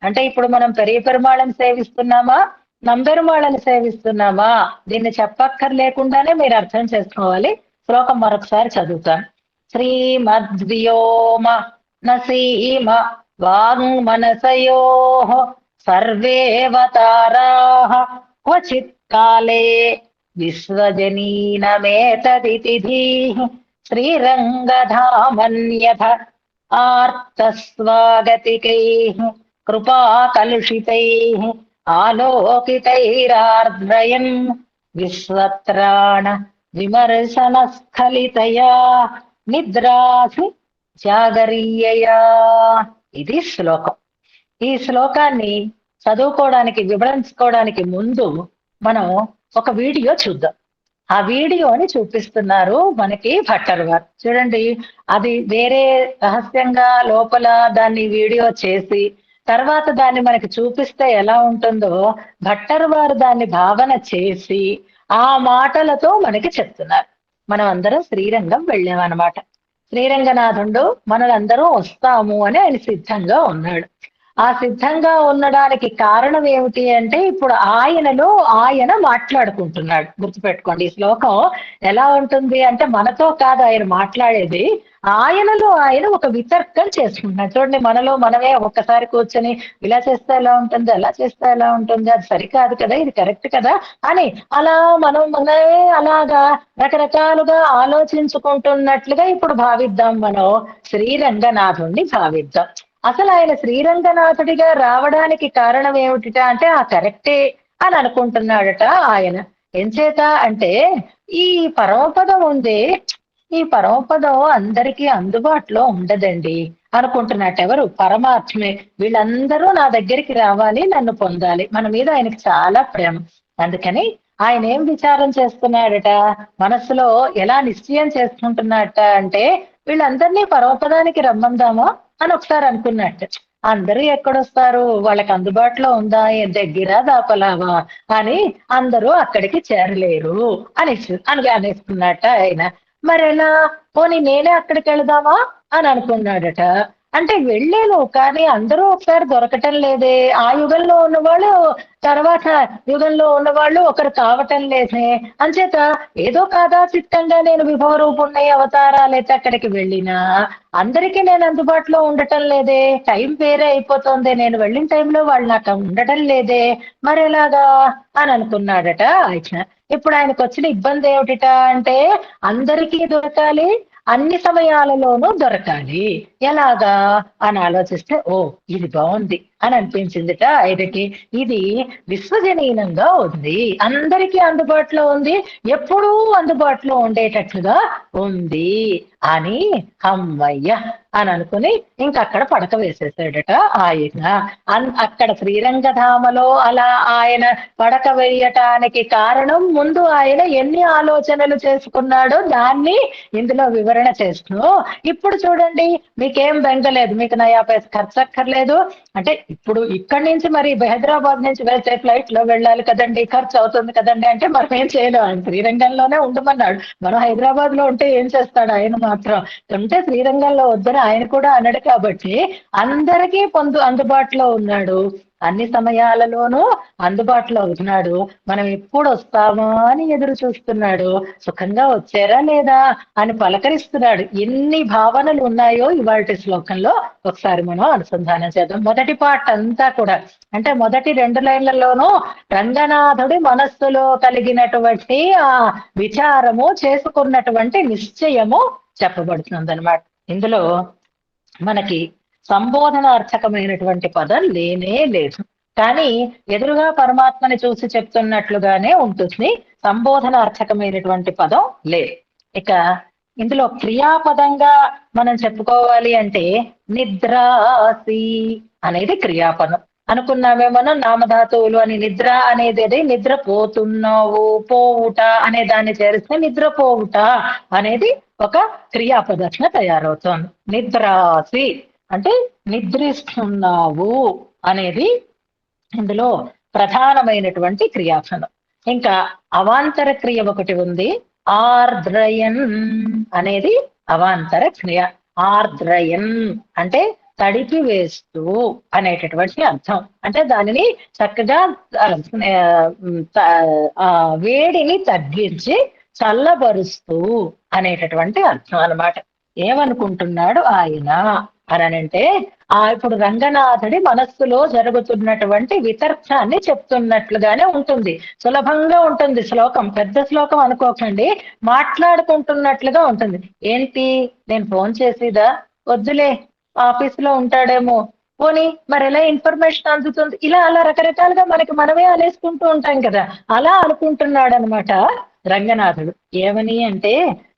అంటే ఇప్పుడు మనం పెరియ పెరుమాళని సేవిస్తున్నామా, నంబెరుమాళని సేవిస్తున్నామా, దీన్ని చెప్పక్కర్లేకుండానే మీరు అర్థం చేసుకోవాలి. శ్లోకం మరొకసారి చదువుతాను. శ్రీమద్వ్యోమ నసీమ వాంగ్మనసయోః సర్వేవతారాః క్వచిత్ కాలే విశ్వజనీనమేతదితి శ్రీరంగధామన్యథ ఆర్తస్వాగతికైః కృపాకలుషితైః ఆలోకితైరార్ద్రయన్ విశ్వత్రాణ విమర్శన స్ఖలితయా నిద్రాసి జాగరీయయా. ఇది శ్లోకం. ఈ శ్లోకాన్ని చదువుకోవడానికి వివరించుకోవడానికి ముందు మనం ఒక వీడియో చూద్దాం. ఆ వీడియోని చూపిస్తున్నారు మనకి భట్టర్ గారు. చూడండి, అది వేరే రహస్యంగా లోపల దాన్ని వీడియో చేసి తర్వాత దాన్ని మనకి చూపిస్తే ఎలా ఉంటుందో భట్టర్ వారు దాన్ని భావన చేసి ఆ మాటలతో మనకి చెప్తున్నారు. మనం అందరం శ్రీరంగం వెళ్ళామన్నమాట. శ్రీరంగనాథుడు మనలందరూ వస్తాము అని ఆయన సిద్ధంగా ఉన్నాడు. ఆ సిద్ధంగా ఉండడానికి కారణం ఏమిటి అంటే ఇప్పుడు ఆయనలో ఆయన మాట్లాడుకుంటున్నాడు. గుర్తుపెట్టుకోండి, ఈ శ్లోకం ఎలా ఉంటుంది అంటే మనతో కాదు ఆయన మాట్లాడేది, ఆయనలో ఆయన ఒక వితర్కం చేసుకుంటున్నాడు. చూడండి, మనలో మనమే ఒక్కసారి కూర్చొని ఇలా చేస్తే ఎలా ఉంటుంది, అలా చేస్తే ఎలా ఉంటుంది, అది సరికాదు కదా, ఇది కరెక్ట్ కదా అని అలా మనమే అలాగా రకరకాలుగా ఆలోచించుకుంటున్నట్లుగా ఇప్పుడు భావిద్దాం. మనం శ్రీరంగనాథుణ్ణి భావిద్దాం. అసలు ఆయన శ్రీరంగనాథుడిగా రావడానికి కారణం ఏమిటిట అంటే ఆ కరెక్టే అని అనుకుంటున్నాడట ఆయన. ఎంచేత అంటే ఈ పరమపదం ఉంది, ఈ పరమపదం అందరికీ అందుబాటులో ఉండదండి అనుకుంటున్నట్టు. ఎవరు? పరమాత్మే. వీళ్ళందరూ నా దగ్గరికి రావాలి, నన్ను పొందాలి. మన మీద ఆయనకి చాలా ప్రేమ. అందుకని ఆయన ఏం విచారం చేస్తున్నాడట, మనస్సులో ఎలా నిశ్చయం చేసుకుంటున్నట్ట అంటే వీళ్ళందరినీ పరమపదానికి రమ్మందామా అని ఒకసారి అనుకున్నట్టు. అందరూ ఎక్కడొస్తారు, వాళ్ళకి అందుబాటులో ఉందా, దగ్గర దాపలావా అని అందరూ అక్కడికి చేరలేరు అనేసుకున్నట్ట ఆయన. మరెలా, పోనీ నేనే అక్కడికి వెళదామా అని అనుకున్నాడట. అంటే వెళ్ళాను, కానీ అందరూ ఒకసారి దొరకటం లేదే. ఆ యుగంలో ఉన్నవాళ్ళు తర్వాత యుగంలో ఉన్నవాళ్ళు ఒకరు కావటం లేదే. అంచేత ఏదో కాదాచిత్తంగా నేను విభవ రూపుణ్ణి అవతారాలైతే అక్కడికి వెళ్ళినా అందరికీ నేను అందుబాటులో ఉండటం లేదే. టైం వేరే అయిపోతుంది. నేను వెళ్ళిన టైంలో వాళ్ళు నాకు ఉండటం లేదే. మరి ఎలాగా అని అనుకున్నాడట ఆయన. ఇప్పుడు ఆయనకు వచ్చిన ఇబ్బంది ఏమిటిట అంటే అందరికీ దొరకాలి, అన్ని సమయాలలోనూ దొరకాలి. ఎలాగా అని ఆలోచిస్తే ఓ ఇది బాగుంది అని అనిపించిందిట ఆయనకి. ఇది విశ్వజనీనంగా ఉంది, అందరికీ అందుబాటులో ఉంది, ఎప్పుడూ అందుబాటులో ఉండేటట్లుగా ఉంది అని అమ్మయ్య అని అనుకుని ఇంకక్కడ పడక వేసేసాడట ఆయన. అక్కడ శ్రీరంగధామలో అలా ఆయన పడక వేయటానికి కారణం ముందు ఆయన ఎన్ని ఆలోచనలు చేసుకున్నాడో దాన్ని ఇందులో వివరణ చేస్తూ ఇప్పుడు చూడండి మీకేం బెంగలేదు, మీకు నయా పైసా ఖర్చు అక్కర్లేదు. అంటే ఇప్పుడు ఇక్కడి నుంచి మరి హైదరాబాద్ నుంచి వెళ్తే ఫ్లైట్ లో వెళ్ళాలి కదండి, ఖర్చు అవుతుంది కదండి. అంటే మనం ఏం చేయలేం, ఆయన శ్రీరంగంలోనే ఉండమన్నాడు. మనం హైదరాబాద్ లో ఉంటే ఏం చేస్తాడు ఆయన మాత్రం. ఉంటే శ్రీరంగంలో వద్దని ఆయన కూడా అన్నాడు కాబట్టి అందరికీ అందుబాటులో ఉన్నాడు, అన్ని సమయాలలోనూ అందుబాటులో ఉన్నాడు. మనం ఎప్పుడు వస్తామా అని ఎదురు చూస్తున్నాడు, సుఖంగా వచ్చారా లేదా అని పలకరిస్తున్నాడు. ఎన్ని భావనలు ఉన్నాయో ఇవాళ శ్లోకంలో ఒకసారి మనం అనుసంధానం చేద్దాం. మొదటి పాట అంతా కూడా అంటే మొదటి 2 లైన్లలోనూ రంగనాథుడి మనస్సులో కలిగినటువంటి ఆ విచారము, చేసుకున్నటువంటి నిశ్చయము చెప్పబడుతుంది అనమాట. ఇందులో మనకి సంబోధనార్థకమైనటువంటి పదం లేనే లేదు, కానీ ఎదురుగా పరమాత్మని చూసి చెప్తున్నట్లుగానే ఉంటుంది. సంబోధనార్థకమైనటువంటి పదం లేదు. ఇక ఇందులో క్రియాపదంగా మనం చెప్పుకోవాలి అంటే నిద్రాసి అనేది క్రియాపదం అనుకున్నామే మనం. నామధాతువులు అని నిద్ర అనేది నిద్రపోతున్నావు, పోవుట అనే దాన్ని చేరిస్తే నిద్రపోవుట అనేది ఒక క్రియాపదర్శన తయారవుతోంది. నిద్రాసి అంటే నిద్రిస్తున్నావు అనేది ఇందులో ప్రధానమైనటువంటి క్రియాపదం. ఇంకా అవాంతర క్రియ ఒకటి ఉంది, ఆర్ద్రయన్ అనేది అవాంతర క్రియ. ఆర్ద్రయన్ అంటే తడిపి వేస్తూ అనేటటువంటి అర్థం. అంటే దానిని చక్కగా వేడిని తగ్గించి చల్లబరుస్తూ అనేటటువంటి అర్థం అన్నమాట. ఏమనుకుంటున్నాడు ఆయన అనంటే ఇప్పుడు రంగనాథుడి మనస్సులో జరుగుతున్నటువంటి వితర్కాన్ని చెప్తున్నట్లుగానే ఉంటుంది. సులభంగా ఉంటుంది శ్లోకం, పెద్ద శ్లోకం అనుకోకండి, మాట్లాడుకుంటున్నట్లుగా ఉంటుంది. ఏంటి నేను ఫోన్ చేసేదా, వద్దులే ఆఫీసులో ఉంటాడేమో, పోనీ మరి ఎలా ఇన్ఫర్మేషన్ అందుతుంది, ఇలా అలా రకరకాలుగా మనకి మనమే అనేసుకుంటూ ఉంటాం కదా, అలా అనుకుంటున్నాడు అనమాట రంగనాథుడు. ఏమని అంటే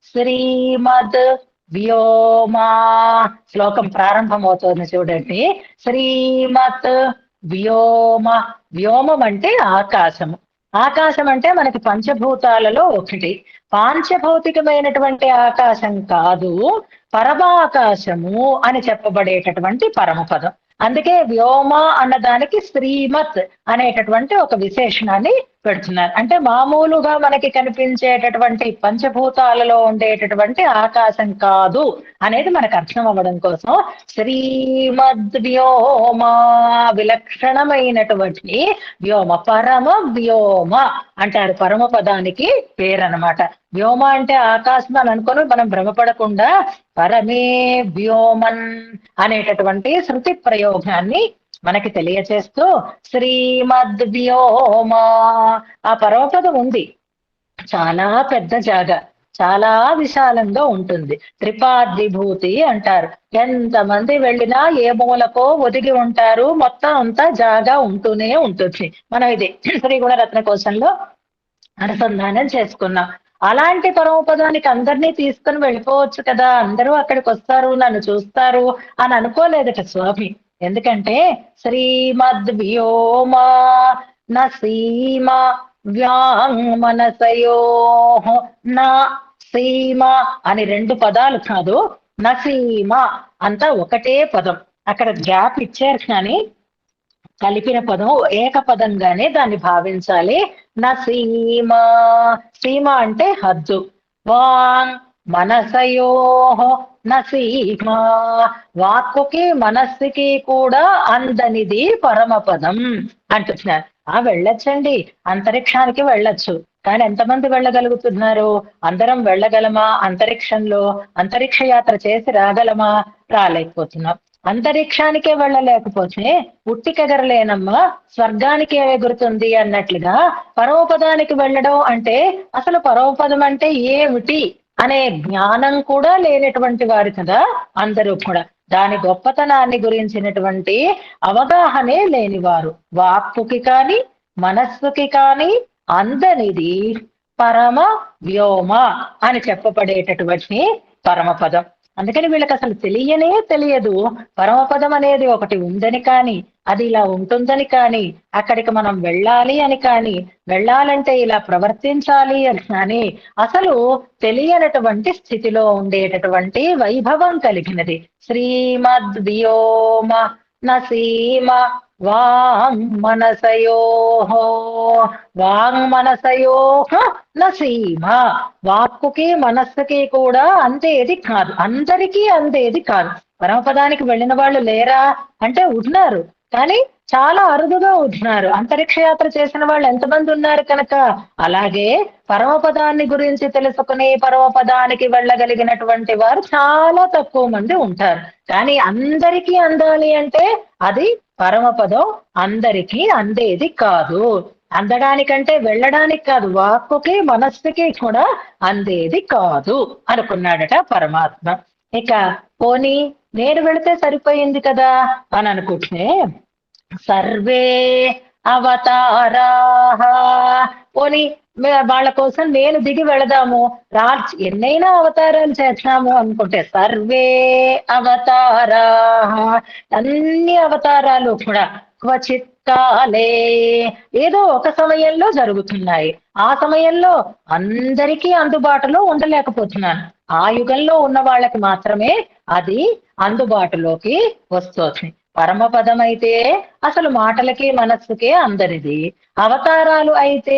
శ్రీమద్ వ్యోమా శ్లోకం ప్రారంభమవుతోంది చూడండి. శ్రీమత్ వ్యోమ, వ్యోమం అంటే ఆకాశము. ఆకాశం అంటే మనకి పంచభూతాలలో ఒకటి. పాంచభౌతికమైనటువంటి ఆకాశం కాదు, పరమాకాశము అని చెప్పబడేటటువంటి పరమపదం. అందుకే వ్యోమ అన్నదానికి శ్రీమత్ అనేటటువంటి ఒక విశేషణాన్ని పెడుతున్నారు. అంటే మామూలుగా మనకి కనిపించేటటువంటి పంచభూతాలలో ఉండేటటువంటి ఆకాశం కాదు అనేది మనకు అర్థం అవ్వడం కోసం శ్రీమద్ వ్యోమ, విలక్షణమైనటువంటి వ్యోమ, పరమ వ్యోమ అంటారు పరమ పదానికి పేరనమాట. వ్యోమ అంటే ఆకాశం అని అనుకొని మనం భ్రమపడకుండా పరమే వ్యోమన్ అనేటటువంటి శృతి ప్రయోగాన్ని మనకి తెలియచేస్తూ శ్రీమద్ వ్యోమ, ఆ పరమపదం ఉంది, చాలా పెద్ద జాగా, చాలా విశాలంగా ఉంటుంది. త్రిపాద్విభూతి అంటారు. ఎంతమంది వెళ్ళినా ఏ మూలకో ఒదిగి ఉంటారు, మొత్తం అంతా జాగా ఉంటూనే ఉంటుంది. మనం ఇది శ్రీ గుణరత్న కోశంలో అనుసంధానం చేసుకున్నాం. అలాంటి పరమపదానికి అందరినీ తీసుకుని వెళ్ళిపోవచ్చు కదా, అందరూ అక్కడికి వస్తారు, నన్ను చూస్తారు అని అనుకోలేదట స్వామి. ఎందుకంటే శ్రీమద్ వ్యోమ నసీమ వ్యాంగమనసయో, నా సీమ అని 2 పదాలు కాదు, నసీమ అంతా ఒకటే పదం. అక్కడ గ్యాప్ ఇచ్చారు కానీ కలిపిన పదం ఏకపదంగానే దాన్ని భావించాలి. నా సీమ, సీమ అంటే హద్దు. వాంగ్ మనసయో, నసీమా. వాక్కుకి మనస్సుకి కూడా అందనిది పరమపదం అంటున్నారు. వెళ్ళొచ్చండి, అంతరిక్షానికి వెళ్ళొచ్చు. కానీ ఎంతమంది వెళ్ళగలుగుతున్నారు? అందరం వెళ్ళగలమా? అంతరిక్షంలో అంతరిక్ష యాత్ర చేసి రాగలమా? రాలేకపోతున్నాం. అంతరిక్షానికే వెళ్ళలేకపోతే ఉట్టికెగరలేనమ్మా స్వర్గానికి ఎగురుతుంది అన్నట్లుగా పరమపదానికి వెళ్ళడం అంటే అసలు పరమపదం అంటే ఏమిటి అనే జ్ఞానం కూడా లేనటువంటి వారు కదా అందరూ కూడా. దాని గొప్పతనాన్ని గురించినటువంటి అవగాహనే లేనివారు. వాక్కుకి కాని మనస్సుకి కాని అందనిది పరమ వ్యోమ అని చెప్పబడేటటువంటి పరమపదం. అందుకని వీళ్ళకి అసలు తెలియనే తెలియదు పరమపదం అనేది ఒకటి ఉందని కానీ, అది ఇలా ఉంటుందని కానీ, అక్కడికి మనం వెళ్ళాలి అని కానీ, వెళ్ళాలంటే ఇలా ప్రవర్తించాలి అని కానీ అసలు తెలియనటువంటి స్థితిలో ఉండేటటువంటి వైభవం కలిగినది. శ్రీమద్వ్యోమ నసీమ వాంగ్మనసయో వాంగ్మనసయోః నసీమ. వాక్కుకి మనస్సుకి కూడా అందేది కాదు, అందరికీ అందేది కాదు. పరమపదానికి వెళ్ళిన వాళ్ళు లేరా అంటే ఉన్నారు, కానీ చాలా అరుదుగా ఉంటున్నారు. అంతరిక్ష యాత్ర చేసిన వాళ్ళు ఎంతమంది ఉన్నారు కనుక. అలాగే పరమపదాన్ని గురించి తెలుసుకుని పరమపదానికి వెళ్ళగలిగినటువంటి వారు చాలా తక్కువ మంది ఉంటారు. కానీ అందరికీ అందాలి అంటే అది పరమపదం అందరికీ అందేది కాదు. అందడానికంటే వెళ్ళడానికి కాదు, వాక్కుకి మనస్సుకి కూడా అందేది కాదు అనుకున్నాడట పరమాత్మ. ఇక పోనీ నేను వెళితే సరిపోయింది కదా అని అనుకుంటే, సర్వే అవతారాః, పోనీ వాళ్ళ కోసం నేను దిగి వెళదాము, ఎన్నైనా అవతారాలు చేస్తాము అనుకుంటే, సర్వే అవతారాః, అన్ని అవతారాలు కూడా క్వచిత్ కాలే, ఏదో ఒక సమయంలో జరుగుతున్నాయి. ఆ సమయంలో అందరికీ అందుబాటులో ఉండలేకపోతున్నాను. ఆ యుగంలో ఉన్న వాళ్ళకి మాత్రమే అది అందుబాటులోకి వస్తుంది. పరమపదం అయితే అసలు మాటలకి మనస్సుకే అందరిది. అవతారాలు అయితే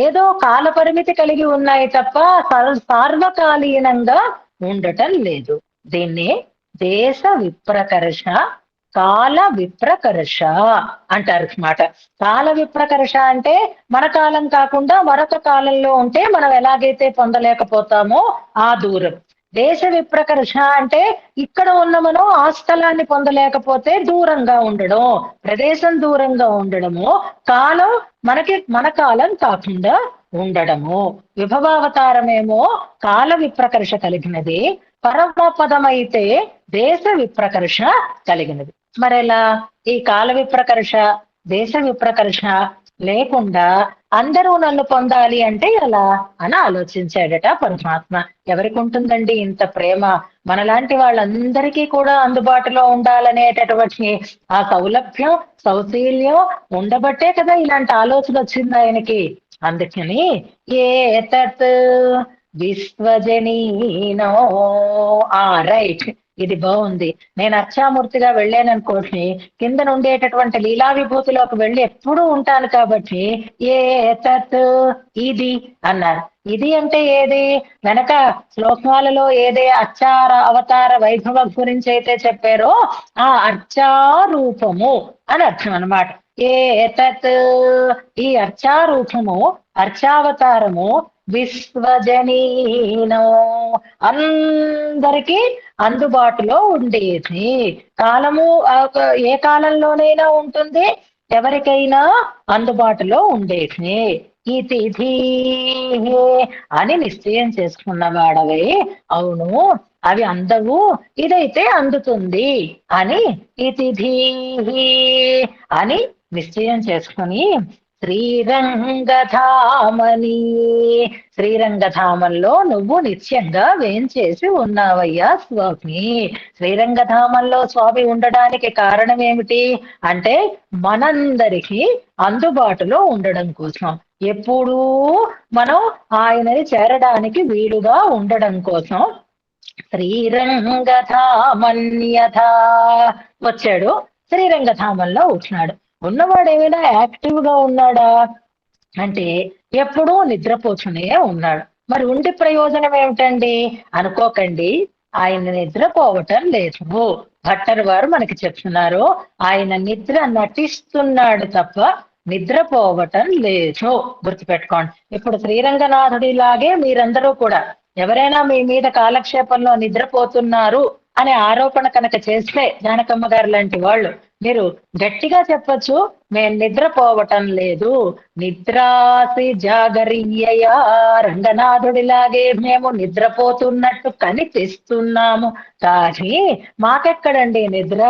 ఏదో కాల పరిమితి కలిగి ఉన్నాయి తప్ప సార్వకాలీనంగా ఉండటం లేదు. దీన్ని దేశ విప్రకర్ష, కాల విప్రకర్ష అంటారు అన్నమాట. కాల విప్రకర్ష అంటే మన కాలం కాకుండా మరొక కాలంలో ఉంటే మనం ఎలాగైతే పొందలేకపోతామో ఆ దూరం. దేశ విప్రకర్ష అంటే ఇక్కడ ఉన్న మనం ఆ స్థలాన్ని పొందలేకపోతే దూరంగా ఉండడం, ప్రదేశం దూరంగా ఉండడము. కాలం మన కాలం కాకుండా ఉండడము. విభవావతారమేమో కాల విప్రకర్ష కలిగినది, పరమపదమైతే దేశ విప్రకర్ష కలిగినది. మరెలా ఈ కాల విప్రకర్ష దేశ విప్రకర్ష లేకుండా అందరూ నన్ను పొందాలి అంటే ఎలా అని ఆలోచించాడట పరమాత్మ. ఎవరికి ఉంటుందండి ఇంత ప్రేమ? మనలాంటి వాళ్ళందరికీ కూడా అందుబాటులో ఉండాలనేటటువంటి ఆ సౌలభ్యం, సౌశీల్యం ఉండబట్టే కదా ఇలాంటి ఆలోచన వచ్చింది ఆయనకి. అందుకని ఏతత్ విశ్వజనీనో, రైట్, ఇది బాగుంది. నేను అర్చామూర్తిగా వెళ్ళాననుకోండి, కింద ఉండేటటువంటి లీలా విభూతిలోకి వెళ్ళి ఎప్పుడూ ఉంటాను కాబట్టి ఏ తత్, ఇది అన్నారు. ఇది అంటే ఏది? వెనక శ్లోకాలలో ఏదే అర్చార అవతార వైభవం గురించి అయితే చెప్పారో ఆ అర్చారూపము అని అర్థం అన్నమాట. ఏ తత్, ఈ అర్చారూపము, అర్చావతారము విశ్వజనీనో, అందరికీ అందుబాటులో ఉండేది. కాలము ఏ కాలంలోనైనా ఉంటుంది, ఎవరికైనా అందుబాటులో ఉండేది. ఈ తిథి అని నిశ్చయం చేసుకున్నవాడవే, అవును అవి అందవు, ఇదైతే అందుతుంది అని ఈ తిథి అని నిశ్చయం చేసుకుని శ్రీరంగధామని, శ్రీరంగధామంలో నువ్వు నిత్యంగా వేంచేసి ఉన్నావయ్యా స్వామి. శ్రీరంగధామంలో స్వామి ఉండడానికి కారణం ఏమిటి అంటే మనందరికీ అందుబాటులో ఉండడం కోసం, ఎప్పుడూ మనం ఆయనని చేరడానికి వీలుగా ఉండడం కోసం శ్రీరంగధామన్యథా వచ్చాడు. శ్రీరంగధామంలో ఉంటున్నాడు. ఉన్నవాడు ఏమైనా యాక్టివ్ గా ఉన్నాడా అంటే ఎప్పుడూ నిద్రపోతూనే ఉన్నాడు. మరి ఉండి ప్రయోజనం ఏమిటండి అనుకోకండి. ఆయన నిద్రపోవటం లేదు. భట్టర్ వారు మనకి చెప్తున్నారు, ఆయన నిద్ర నటిస్తున్నాడు తప్ప నిద్రపోవటం లేదు. గుర్తుపెట్టుకోండి. ఇప్పుడు శ్రీరంగనాథుడిలాగే మీరందరూ కూడా ఎవరైనా మీ మీద కాలక్షేపంలో నిద్రపోతున్నారు అనే ఆరోపణ కనుక చేస్తే, జానకమ్మ గారు లాంటి వాళ్ళు, మీరు గట్టిగా చెప్పొచ్చు, మేము నిద్రపోవటం లేదు, నిద్రాసి జాగరియా, రంగనాథుడిలాగే మేము నిద్రపోతున్నట్టు కనిపిస్తున్నాము, కానీ మాకెక్కడండి నిద్ర?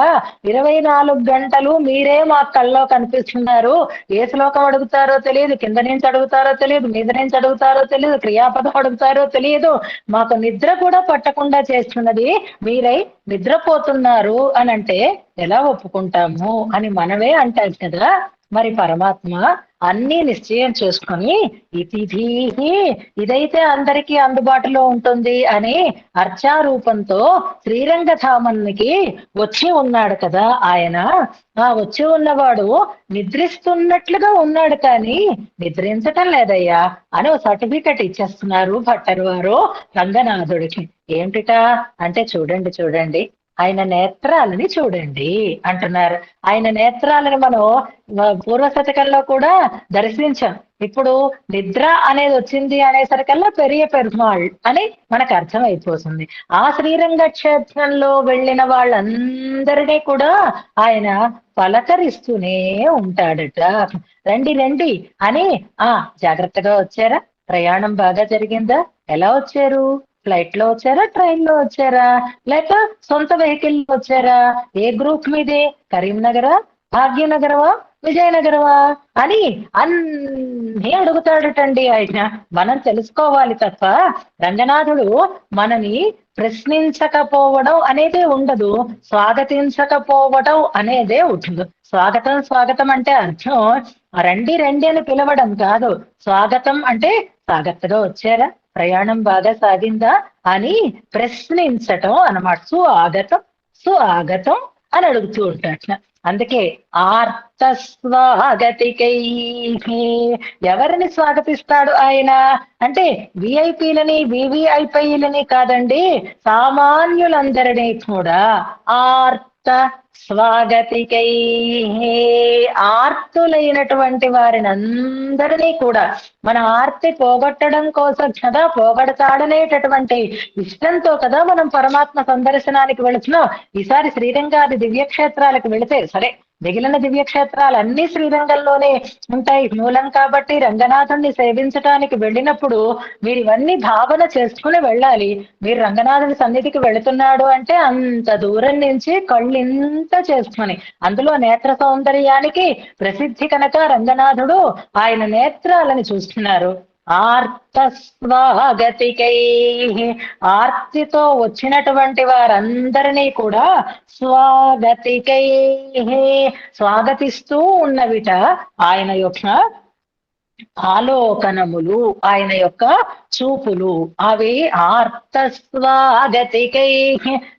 24 గంటలు మీరే మా కల్లో కనిపిస్తున్నారు. ఏ శ్లోకం అడుగుతారో తెలియదు, కింద నుంచి అడుగుతారో తెలియదు, మీద నుంచి అడుగుతారో తెలియదు, క్రియాపదం అడుగుతారో తెలియదు. మాకు నిద్ర కూడా పట్టకుండా చేస్తున్నది మీరై నిద్రపోతున్నారు అని అంటే ఎలా ఒప్పుకుంటాము అని మనమే అంటాం కదా. మరి పరమాత్మ అన్ని నిశ్చయం చేసుకొని ఇతిథి, ఇదైతే అందరికీ అందుబాటులో ఉంటుంది అని అర్చారూపంతో శ్రీరంగధామానికి వచ్చి ఉన్నాడు కదా ఆయన. ఆ వచ్చి ఉన్నవాడు నిద్రిస్తున్నట్లుగా ఉన్నాడు కానీ నిద్రించటం లేదయ్యా అని ఒక సర్టిఫికెట్ ఇచ్చేస్తున్నారు భట్టర్ వారు రంగనాథుడికి. ఏమిటిట అంటే, చూడండి చూడండి ఆయన నేత్రాలని చూడండి అంటున్నారు. ఆయన నేత్రాలని మనం పూర్వ శతకంలో కూడా దర్శించాం. ఇప్పుడు నిద్ర అనేది వచ్చింది అనేసరికల్లా పెరియ పెరుమాళ్ అని మనకు అర్థమైపోతుంది. ఆ శ్రీరంగ క్షేత్రంలో వెళ్ళిన వాళ్ళందరినీ కూడా ఆయన పలకరిస్తూనే ఉంటాడట. రండి రండి అని. జాగ్రత్తగా వచ్చారా? ప్రయాణం బాగా జరిగిందా? ఎలా వచ్చారు? ఫ్లైట్ లో వచ్చారా, ట్రైన్ లో వచ్చారా, లేక సొంత వెహికల్ లో వచ్చారా? ఏ గ్రూప్ మీదే? కరీంనగరా, భాగ్యనగరవా, విజయనగరవా అని అన్నీ అడుగుతాడటండి ఆయన. మనం తెలుసుకోవాలి తప్ప రంగనాథుడు మనని ప్రశ్నించకపోవడం అనేదే ఉండదు, స్వాగతించకపోవడం అనేదే ఉంటుంది. స్వాగతం స్వాగతం అంటే అర్థం రండి రండి అని పిలవడం కాదు. స్వాగతం అంటే జాగ్రత్తగా వచ్చారా, ప్రయాణం బాగా సాగిందా అని ప్రశ్నించటం అన్నమాట. స్వాగతం స్వాగతం అని అడుగుతూ ఉంటాడు. అందుకే ఆర్త స్వాగతికై, ఎవరిని స్వాగతిస్తాడు ఆయన అంటే విఐపీలని వివిఐపీలని కాదండి, సామాన్యులందరినీ కూడా ఆర్త స్వాగతికై, ఆర్తులైనటువంటి వారిని అందరినీ కూడా మన ఆర్తి పోగొట్టడం కోసం కదా, పోగొడతాడనేటటువంటి ఇష్టంతో కదా మనం పరమాత్మ సందర్శనానికి వెళుతున్నాం. ఈసారి శ్రీరంగాది దివ్యక్షేత్రాలకు వెళితే సరే, మిగిలిన దివ్యక్షేత్రాలు అన్ని శ్రీరంగంలోనే ఉంటాయి మూలం కాబట్టి, రంగనాథుణ్ణి సేవించడానికి వెళ్ళినప్పుడు మీరు ఇవన్నీ భావన చేసుకుని వెళ్ళాలి. మీరు రంగనాథుని సన్నిధికి వెళుతున్నాడు అంటే అంత దూరం నుంచి కళ్ళింత చేసుకుని, అందులో నేత్ర సౌందర్యానికి ప్రసిద్ధి కనుక రంగనాథుడు ఆయన నేత్రాలని చూస్తున్నారు. ఆర్త స్వాగతికై, ఆర్తితో వచ్చినటువంటి వారందరినీ కూడా స్వాగతికై స్వాగతిస్తూ ఉన్నవిట ఆయన యొక్క ఆలోకనములు, ఆయన యొక్క చూపులు. అవి ఆర్త స్వాగతికై,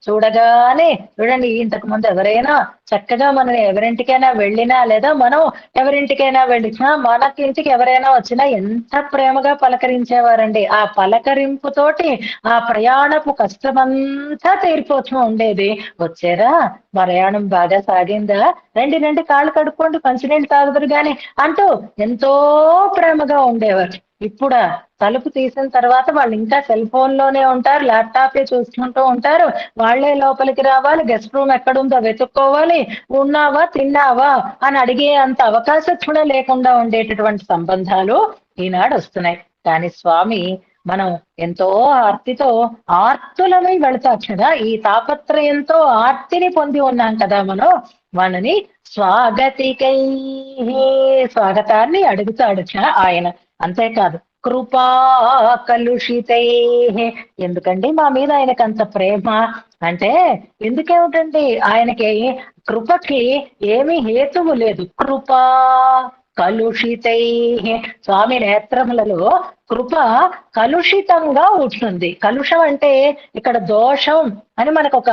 చూడగానే చూడండి, ఇంతకు ముందు ఎవరైనా చక్కగా మనం ఎవరింటికైనా వెళ్ళినా లేదా మనం ఎవరింటికైనా వెళ్ళినా మనకింటికి ఎవరైనా వచ్చినా ఎంత ప్రేమగా పలకరించేవారండి. ఆ పలకరింపుతోటి ఆ ప్రయాణపు కష్టమంతా తీరిపోతూ ఉండేది. వచ్చారా, ప్రయాణం బాగా సాగిందా, రండి రండి కాళ్ళు కడుక్కోండి, మంచినీళ్ళు తాగుదురు గాని అంటూ ఎంతో ప్రేమగా ఉండేవారు. ఇప్పుడు తలుపు తీసిన తర్వాత వాళ్ళు ఇంకా సెల్ ఫోన్ లోనే ఉంటారు, ల్యాప్టాపే చూసుకుంటూ ఉంటారు. వాళ్లే లోపలికి రావాలి, గెస్ట్ రూమ్ ఎక్కడుందో వెతుక్కోవాలి, ఉన్నావా తిన్నావా అని అడిగే అంత అవకాశం కూడా లేకుండా ఉండేటటువంటి సంబంధాలు ఈనాడు వస్తున్నాయి. కానీ స్వామి మనం ఎంతో ఆర్తితో ఆర్తులమై వెళతాం కదా, ఈ తాపత్రయంతో ఆర్తిని పొంది ఉన్నాం కదా మనం, మనని స్వాగతికై, స్వాగతాన్ని అడుగుతాడు ఆయన. అంతేకాదు కృపా కలుషితై, ఎందుకండి మా మీద ఆయనకు అంత ప్రేమ అంటే, ఎందుకేమిటండి ఆయనకి కృపకి ఏమీ హేతువు లేదు. కృపా కలుషితై, స్వామి నేత్రములలో కృప కలుషితంగా ఉంటుంది. కలుషం అంటే ఇక్కడ దోషం అని మనకు ఒక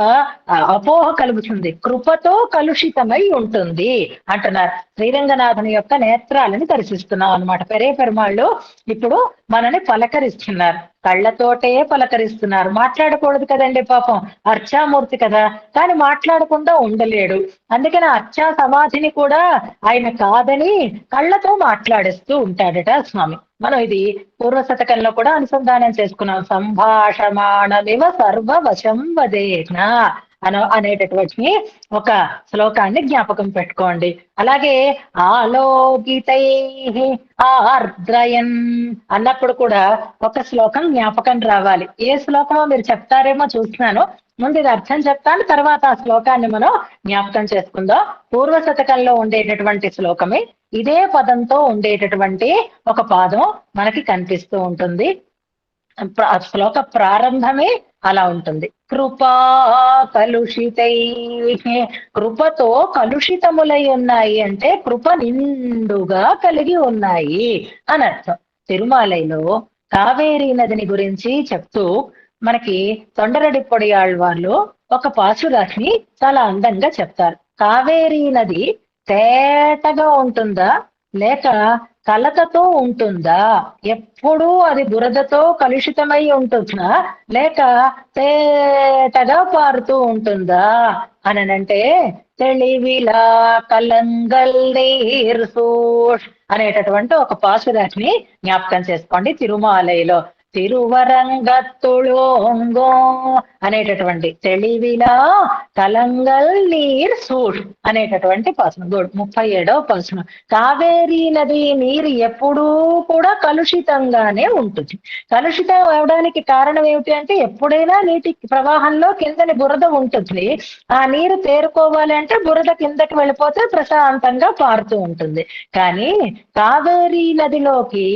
అపోహ కలుగుతుంది. కృపతో కలుషితమై ఉంటుంది అంటున్నారు. శ్రీరంగనాథుని యొక్క నేత్రాలని దర్శిస్తున్నాం అనమాట. పెరే పెరుమాళ్ళు ఇప్పుడు మనని పలకరిస్తున్నారు, కళ్ళతోటే పలకరిస్తున్నారు. మాట్లాడకూడదు కదండి పాపం, అర్చామూర్తి కదా, కానీ మాట్లాడకుండా ఉండలేడు. అందుకని అర్చా సమాధిని కూడా ఆయన కాదని కళ్ళతో మాట్లాడిస్తూ ఉంటాడట స్వామి. మనం ఇది పూర్వ శతకంలో కూడా అనుసంధానం చేసుకున్నాం. సంభాషమాణమివ సర్వవశం వదేన అనేటటువంటి ఒక శ్లోకాన్ని జ్ఞాపకం పెట్టుకోండి. అలాగే ఆలోకితై ఆర్ద్రయన్ అన్నప్పుడు కూడా ఒక శ్లోకం జ్ఞాపకం రావాలి. ఏ శ్లోకమో మీరు చెప్తారేమో చూస్తున్నాను. ముందు ఇది అర్థం చెప్తాను, తర్వాత ఆ శ్లోకాన్ని మనం జ్ఞాపకం చేసుకుందాం. పూర్వ శతకంలో ఉండేటటువంటి శ్లోకమే ఇదే పదంతో ఉండేటటువంటి ఒక పాదం మనకి కనిపిస్తూ ఉంటుంది. శ్లోక ప్రారంభమే అలా ఉంటుంది. కృపా కలుషితై, కృపతో కలుషితములై ఉన్నాయి అంటే కృప నిండుగా కలిగి ఉన్నాయి అని అర్థం. తిరుమలలో కావేరీ నదిని గురించి చెప్తూ మనకి తొండరడి పొడియాళ్వార్లు ఒక పాశురాన్ని చాలా అందంగా చెప్తారు. కావేరీ నది తేటగా ఉంటుందా లేక కలతతో ఉంటుందా, ఎప్పుడూ అది బురదతో కలుషితమై ఉంటుందా లేక తేటగా పారుతూ ఉంటుందా అనంటే తెలివిలా కలంగల్ నీర్ సూష్ అనేటటువంటి ఒక పాశురాన్ని జ్ఞాపకం చేసుకోండి. తిరుమాలయలో తిరువరంగత్తుళోంగో అనేటటువంటి తెలివిలా కలంగల్ నీర్ సూష్ అనేటటువంటి పాసనం 37వ పాసనం. కావేరీ నది నీరు ఎప్పుడూ కూడా కలుషితంగానే ఉంటుంది. కలుషితం అవడానికి కారణం ఏమిటి అంటే ఎప్పుడైనా నీటి ప్రవాహంలో కిందని బురద ఉంటుంది. ఆ నీరు తేరుకోవాలి అంటే బురద కిందకి వెళ్ళిపోతే ప్రశాంతంగా పారుతూ ఉంటుంది. కానీ కావేరీ నదిలోకి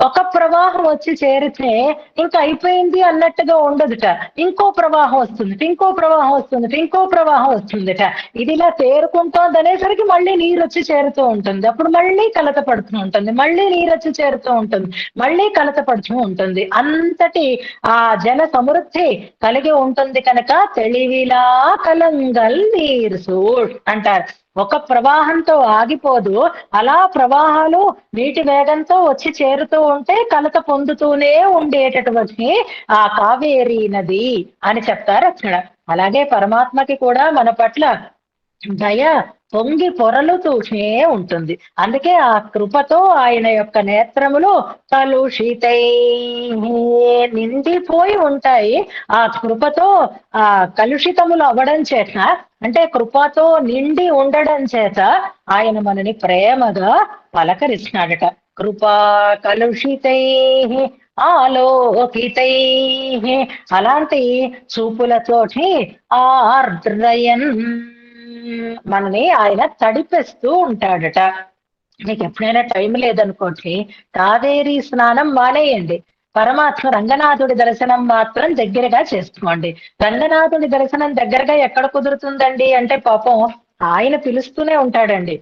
ఒక ప్రవాహం వచ్చి చేరితే ఇంకా అయిపోయింది అన్నట్టుగా ఉండదుట. ఇంకో ప్రవాహం వస్తుంది, ఇంకో ప్రవాహం వస్తుంది, ఇంకో ప్రవాహం వస్తుందిట. ఇది ఇలా తేరుకుంటోంది అనేసరికి మళ్ళీ నీరు వచ్చి చేరుతూ ఉంటుంది. అప్పుడు మళ్ళీ కలత పడుతూ ఉంటుంది, మళ్ళీ నీరు వచ్చి చేరుతూ ఉంటుంది, మళ్ళీ కలత పడుతూ ఉంటుంది. అంతటి ఆ జల సమృద్ధి కలిగి ఉంటుంది కనుక తెలివిలా కలంగల్ నీరు సూడ్ అంటారు. ఒక ప్రవాహంతో ఆగిపోదు, అలా ప్రవాహాలు నీటి వేగంతో వచ్చి చేరుతూ ఉంటే కలత పొందుతూనే ఉండేటటువంటి ఆ కావేరీ నది అని చెప్తారు అక్కడ. అలాగే పరమాత్మకి కూడా మన పట్ల దయ పొంగి పొరలుతూనే ఉంటుంది. అందుకే ఆ కృపతో ఆయన యొక్క నేత్రములు కలుషితై నిండిపోయి ఉంటాయి. ఆ కృపతో ఆ కలుషితములు అవ్వడం చేత అంటే కృపతో నిండి ఉండడం చేత ఆయన మనని ప్రేమగా పలకరిస్తున్నాడట. కృపా కలుషితై ఆలోకితై, అలాంటి చూపులతోటి ఆర్ద్రయన్ మనని ఆయన తడిపేస్తూ ఉంటాడట. మీకు ఎప్పుడైనా టైం లేదనుకోండి, కావేరీ స్నానం మానేయండి. పరమాత్మ రంగనాథుడి దర్శనం మాత్రం దగ్గరగా చేసుకోండి. రంగనాథుడి దర్శనం దగ్గరగా ఎక్కడ కుదురుతుందండి అంటే పాపం ఆయన పిలుస్తూనే ఉంటాడండి.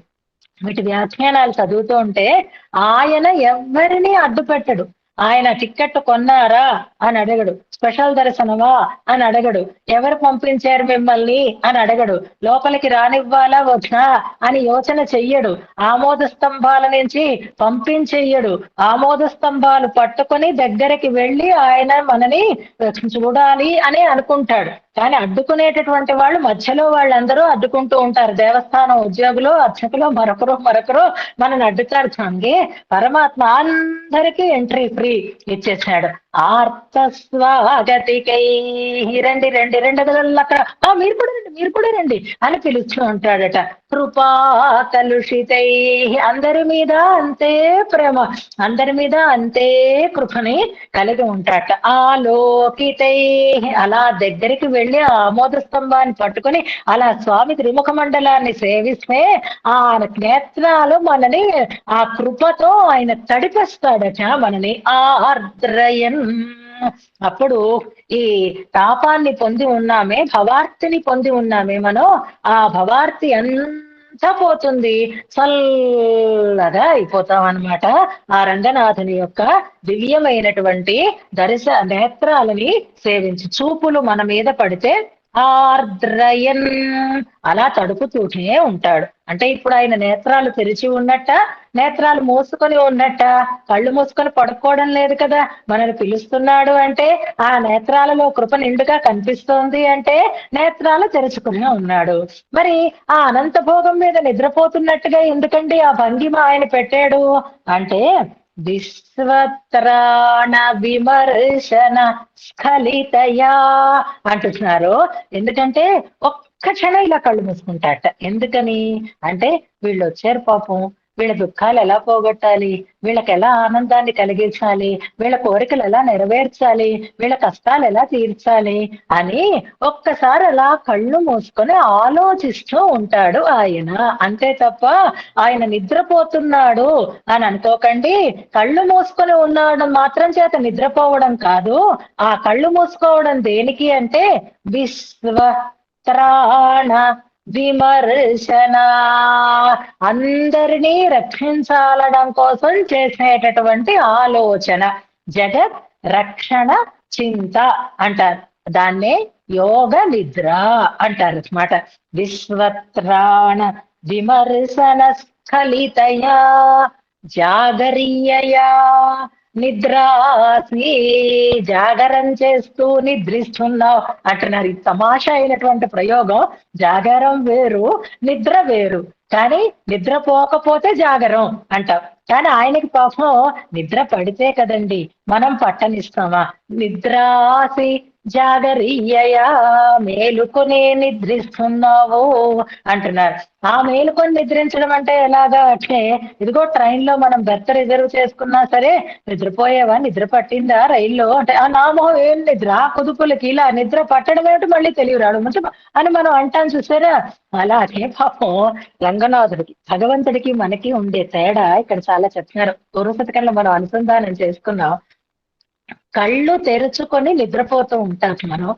వీటి వ్యాఖ్యానాలు చదువుతూ ఉంటే ఆయన ఎవరిని అడ్డు పెట్టడు. ఆయన టిక్కెట్ కొన్నారా అని అడగడు, స్పెషల్ దర్శనమా అని అడగడు, ఎవరు పంపించారు మిమ్మల్ని అని అడగడు, లోపలికి రానివ్వాలా వద్దా అని యోచన చెయ్యడు, ఆమోద స్తంభాల నుంచి పంపించెయ్యడు. ఆమోద స్తంభాలు పట్టుకొని దగ్గరికి వెళ్ళి ఆయన మనని చూడాలి అని అనుకుంటాడు. కానీ అడ్డుకునేటటువంటి వాళ్ళు మధ్యలో వాళ్ళందరూ అడ్డుకుంటూ ఉంటారు. దేవస్థానం ఉద్యోగులు, అర్చకులు, మరొకరు మనని అడ్డుతారు. స్వామి పరమాత్మ అందరికీ ఎంట్రీ ఫ్రీ ఇచ్చేసాడు. ఆర్త స్వాగతికై రండి రండి రెండు అక్కడ మీరు కూడా రండి అని పిలుస్తూ ఉంటాడట. కృపా కలుషితై అందరి మీద అంతే ప్రేమ, అందరి మీద అంతే కృపని కలిగి ఉంటాడట. ఆలోకితై అలా దగ్గరికి వెళ్ళి ఆ ఆమోద స్తంభాన్ని పట్టుకొని అలా స్వామి త్రిముఖ మండలాన్ని సేవిస్తే ఆ నేత్రాలు మనని ఆ కృపతో ఆయన తడిపేస్తాడట మనని. ఆర్ద్రయన్ అప్పుడు ఈ తాపాన్ని పొంది ఉన్నామే, భవార్తిని పొంది ఉన్నామే మనం, ఆ భవార్తి అంతా పోతుంది, చల్లగా అయిపోతాం అన్నమాట. ఆ రంగనాథుని యొక్క దివ్యమైనటువంటి నేత్రాలని సేవించి చూపులు మన మీద పడితే ఆర్ద్రయన్ అలా తడుపుతూనే ఉంటాడు. అంటే ఇప్పుడు ఆయన నేత్రాలు తెరిచి ఉన్నట్ట, నేత్రాలు మూసుకొని ఉన్నట్ట. కళ్ళు మూసుకొని పడుకోవడం లేదు కదా, మనల్ని పిలుస్తున్నాడు అంటే ఆ నేత్రాలలో కృప నిండుగా కనిపిస్తోంది అంటే నేత్రాలు తెరుచుకుని ఉన్నాడు. మరి ఆ అనంత భోగం మీద నిద్రపోతున్నట్టుగా ఎందుకండి ఆ భంగిమ ఆయన పెట్టాడు అంటే, విశ్వత్రాణ విమర్శన స్ఖలితయా అంటున్నారు. ఎందుకంటే ఒక్క క్షణం ఇలా కళ్ళు మూసుకుంటాట. ఎందుకని అంటే వీళ్ళు వచ్చారు పాపం, వీళ్ళ దుఃఖాలు ఎలా పోగొట్టాలి, వీళ్ళకి ఎలా ఆనందాన్ని కలిగించాలి, వీళ్ళ కోరికలు ఎలా నెరవేర్చాలి, వీళ్ళ కష్టాలు ఎలా తీర్చాలి అని ఒక్కసారి అలా కళ్ళు మూసుకొని ఆలోచిస్తూ ఉంటాడు ఆయన. అంతే తప్ప ఆయన నిద్రపోతున్నాడు అని అనుకోకండి. కళ్ళు మూసుకొని ఉన్నాడు మాత్రం చేత నిద్రపోవడం కాదు. ఆ కళ్ళు మూసుకోవడం దేనికి అంటే త్రాణ విమర్శన, అందరినీ రక్షించాలడం కోసం చేసేటటువంటి ఆలోచన, జగత్ రక్షణ చింత అంటారు. దాన్నే యోగ నిద్ర అంటారు అన్నమాట. విశ్వత్రాణ విమర్శన స్ఖలితయా జాగరీయయా నిద్రాసి, జాగరం చేస్తూ నిద్రిస్తున్నావు అంటున్నారు. ఇది తమాషా అయినటువంటి ప్రయోగం. జాగరం వేరు, నిద్ర వేరు. కానీ నిద్రపోకపోతే జాగరం అంటాం. కానీ ఆయనకి పాపం నిద్ర పడితే కదండి మనం పట్టనిస్తామా. నిద్రాసి జాగరీయయా, మేలుకొని నిద్రిస్తున్నావు అంటున్నారు. ఆ మేలుకొని నిద్రించడం అంటే ఎలాగా అంటే, ఇదిగో ట్రైన్ లో మనం బెర్త్ రిజర్వ్ చేసుకున్నా సరే, నిద్రపోయేవా, నిద్ర పట్టిందా రైల్లో అంటే, ఆ నామోహం ఏం నిద్ర, కుదుపులకి ఇలా నిద్ర పట్టడం ఏమిటి మళ్ళీ తెలియరాడు అని మనం అంటాం చూసారా. అలాగే పాపం రంగనాథుడికి, భగవంతుడికి మనకి ఉండే తేడా ఇక్కడ చాలా చెప్తున్నారు. పూర్వశతకంలో మనం అనుసంధానం చేసుకున్నాం. కళ్ళు తెరుచుకొని నిద్రపోతూ ఉంటాం మనం,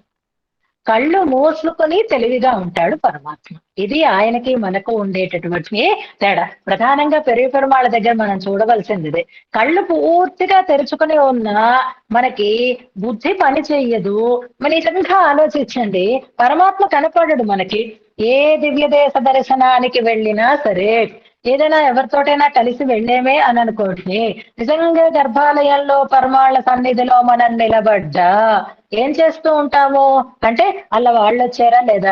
కళ్ళు మూసుకొని తెలివిగా ఉంటాడు పరమాత్మ. ఇది ఆయనకి మనకు ఉండేటటువంటి తేడా. ప్రధానంగా పెరుగు పెరుమాళ్ళ దగ్గర మనం చూడవలసింది ఇదే. కళ్ళు పూర్తిగా తెరుచుకుని ఉన్నా మనకి బుద్ధి పని చెయ్యదు. మన నిజంగా ఆలోచించండి, పరమాత్మ కనపడడు మనకి. ఏ దివ్య దేశ దర్శనానికి వెళ్ళినా సరే, ఏదైనా ఎవరితోటైనా కలిసి వెళ్ళేమే అని అనుకోండి, నిజంగా గర్భాలయంలో పరమాళ్ళ సన్నిధిలో మనం నిలబడ్డా ఏం చేస్తూ ఉంటాము అంటే, అలా వాళ్ళు వచ్చారా లేదా,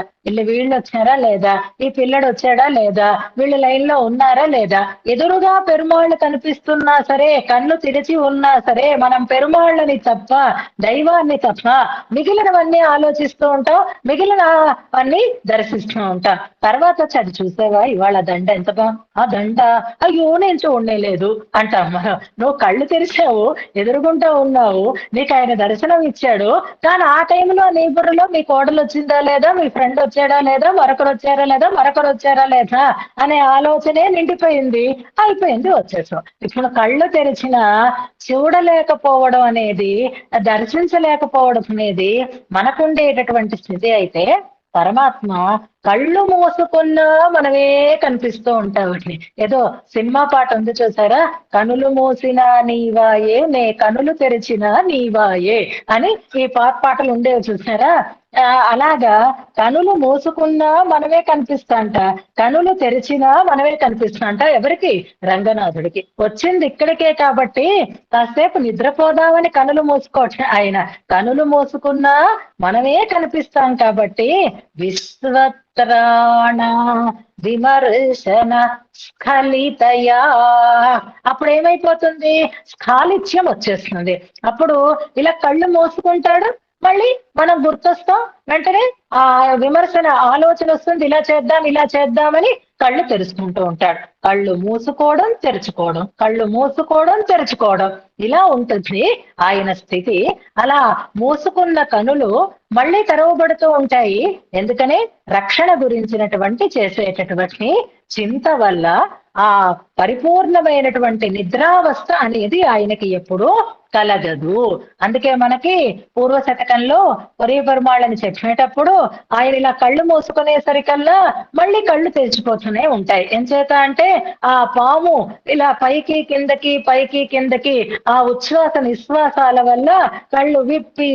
వీళ్ళు వచ్చారా లేదా, ఈ పిల్లడు వచ్చాడా లేదా, వీళ్ళు లైన్ లో ఉన్నారా లేదా, ఎదురుగా పెరుమాళ్ళు కనిపిస్తున్నా సరే, కళ్ళు తెరిచి ఉన్నా సరే, మనం పెరుమాళ్ళని తప్ప, దైవాన్ని తప్ప మిగిలినవన్నీ ఆలోచిస్తూ ఉంటాం, మిగిలినవన్నీ దర్శిస్తూ ఉంటాం. తర్వాత చది చూసావా ఇవాళ దండ ఎంత ఆ దండ, అయ్యో నేను చూడలేదు అంటాం మనం. నువ్వు కళ్ళు తెరిచావు, ఎదురుగుంటా ఉన్నావు, నీకు ఆయన దర్శనం ఇచ్చాడు, కానీ ఆ టైంలో నీ బుర్రలో మీ కోడలు వచ్చిందా లేదా, మీ ఫ్రెండ్ వచ్చాడా లేదా, మరొకరు వచ్చారా లేదా, మరొకరు వచ్చారా లేదా అనే ఆలోచనే నిండిపోయింది. అయిపోయింది, వచ్చేసాం. ఇప్పుడు కళ్ళు తెరిచిన చూడలేకపోవడం అనేది, దర్శించలేకపోవడం అనేది మనకుండేటటువంటి స్థితి అయితే, పరమాత్మ కళ్ళు మూసుకున్నా మనమే కనిపిస్తూ ఉంటామని. ఏదో సినిమా పాట ఉంది చూసారా, కనులు మూసినా నీవాయే, నే కనులు తెరిచినా నీవాయే అని ఈ పాటలు ఉండేవి చూసారా. అలాగా కనులు మూసుకున్నా మనమే కనిపిస్తాంట, కనులు తెరిచినా మనమే కనిపిస్తాంట. ఎవరికి? రంగనాథుడికి. వచ్చింది ఇక్కడికే కాబట్టి కాసేపు నిద్రపోదామని కనులు మూసుకోవటం, ఆయన కనులు మూసుకున్నా మనమే కనిపిస్తాం కాబట్టి విశ్వత్రాణ విమర్శన స్ఖలితయా, అప్పుడు ఏమైపోతుంది, స్ఖాళిత్యం వచ్చేస్తుంది. అప్పుడు ఇలా కళ్ళు మూసుకుంటాడు, మళ్ళీ మనం గుర్తొస్తాం, వెంటనే ఆ విమర్శన ఆలోచన వస్తుంది, ఇలా చేద్దాం ఇలా చేద్దామని కళ్ళు తెరుచుకుంటూ ఉంటాడు. కళ్ళు మూసుకోవడం తెరుచుకోవడం, కళ్ళు మూసుకోవడం తెరుచుకోవడం, ఇలా ఉంటుంది ఆయన స్థితి. అలా మూసుకున్న కనులు మళ్ళీ తెరవబడుతూ ఉంటాయి. ఎందుకని? రక్షణ గురించినటువంటి చేసేటటువంటి చింత వల్ల ఆ పరిపూర్ణమైనటువంటి నిద్రావస్థ అనేది ఆయనకి ఎప్పుడూ కలగదు. అందుకే మనకి పూర్వ శతకంలో ఒరే పెరుమాళ్ళని చెప్పేటప్పుడు ఆయన ఇలా కళ్ళు మూసుకునేసరికల్లా మళ్ళీ కళ్ళు తెరిచిపోతూనే ఉంటాయి. ఎంచేత అంటే ఆ పాము ఇలా పైకి కిందకి పైకి కిందకి ఆ ఉచ్ఛ్వాస నిశ్వాసాల వల్ల కళ్ళు విప్పి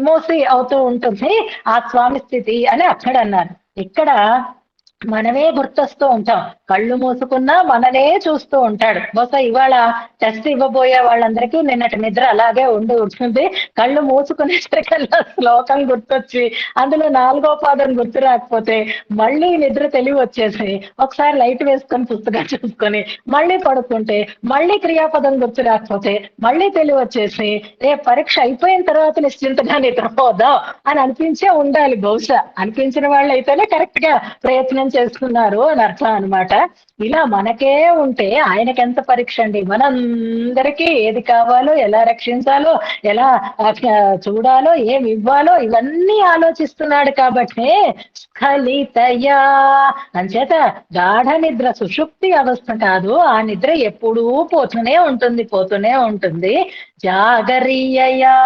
మూసి అవుతూ ఉంటుంది ఆ స్వామి స్థితి అని అక్కడ అన్నారు. ఇక్కడ మనమే గుర్తొస్తూ ఉంటాం. కళ్ళు మూసుకున్నా మననే చూస్తూ ఉంటాడు. బహుశా ఇవాళ టెస్ట్ ఇవ్వబోయే వాళ్ళందరికీ నిన్నటి నిద్ర అలాగే ఉండి ఉంటుంది. కళ్ళు మూసుకునేసరికల్లా శ్లోకం గుర్తొచ్చి అందులో 4వ పాదం గుర్తు రాకపోతే మళ్ళీ నిద్ర తెలివి వచ్చేసి ఒకసారి లైట్ వేసుకొని పుస్తకం చూసుకొని మళ్ళీ పడుకుంటే మళ్ళీ క్రియాపదం గుర్తు రాకపోతే మళ్ళీ తెలివి వచ్చేసి పరీక్ష అయిపోయిన తర్వాత నిశ్చింతగా నిద్రపోదాం అని అనిపించే ఉండాలి. బహుశా అనిపించిన వాళ్ళు అయితేనే కరెక్ట్ గా ప్రయత్నం చేస్తున్నారు అని అర్థం అనమాట. ఇలా మనకే ఉంటే ఆయనకెంత పరీక్ష అండి. మనందరికీ ఏది కావాలో, ఎలా రక్షించాలో, ఎలా చూడాలో, ఏమి ఇవ్వాలో ఇవన్నీ ఆలోచిస్తున్నాడు కాబట్టి స్ఖలితయా అంచేత గాఢ నిద్ర సుషుప్తి అవస్థ కాదు, ఆ నిద్ర ఎప్పుడూ పోతూనే ఉంటుంది. జాగరియయా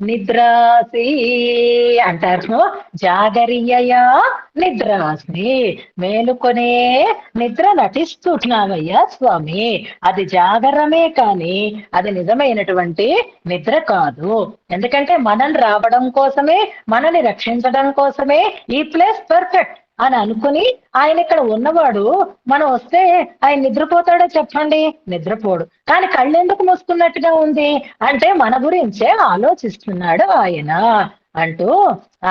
నిద్రాసి అంటారు. జాగరియయా నిద్రాసి మేలుకొనే నిద్ర నటిస్తున్నావయ్యా స్వామి. అది జాగరమే కానీ అది నిజమైనటువంటి నిద్ర కాదు. ఎందుకంటే మనం రావడం కోసమే, మనని రక్షించడం కోసమే ఈ ప్లేస్ పర్ఫెక్ట్ అని అనుకుని ఆయన ఇక్కడ ఉన్నవాడు మనం వస్తే ఆయన నిద్రపోతాడో చెప్పండి? నిద్రపోడు. కానీ కళ్ళెందుకు మూసుకున్నట్టుగా ఉంది అంటే మన గురించే ఆలోచిస్తున్నాడు ఆయన అంటూ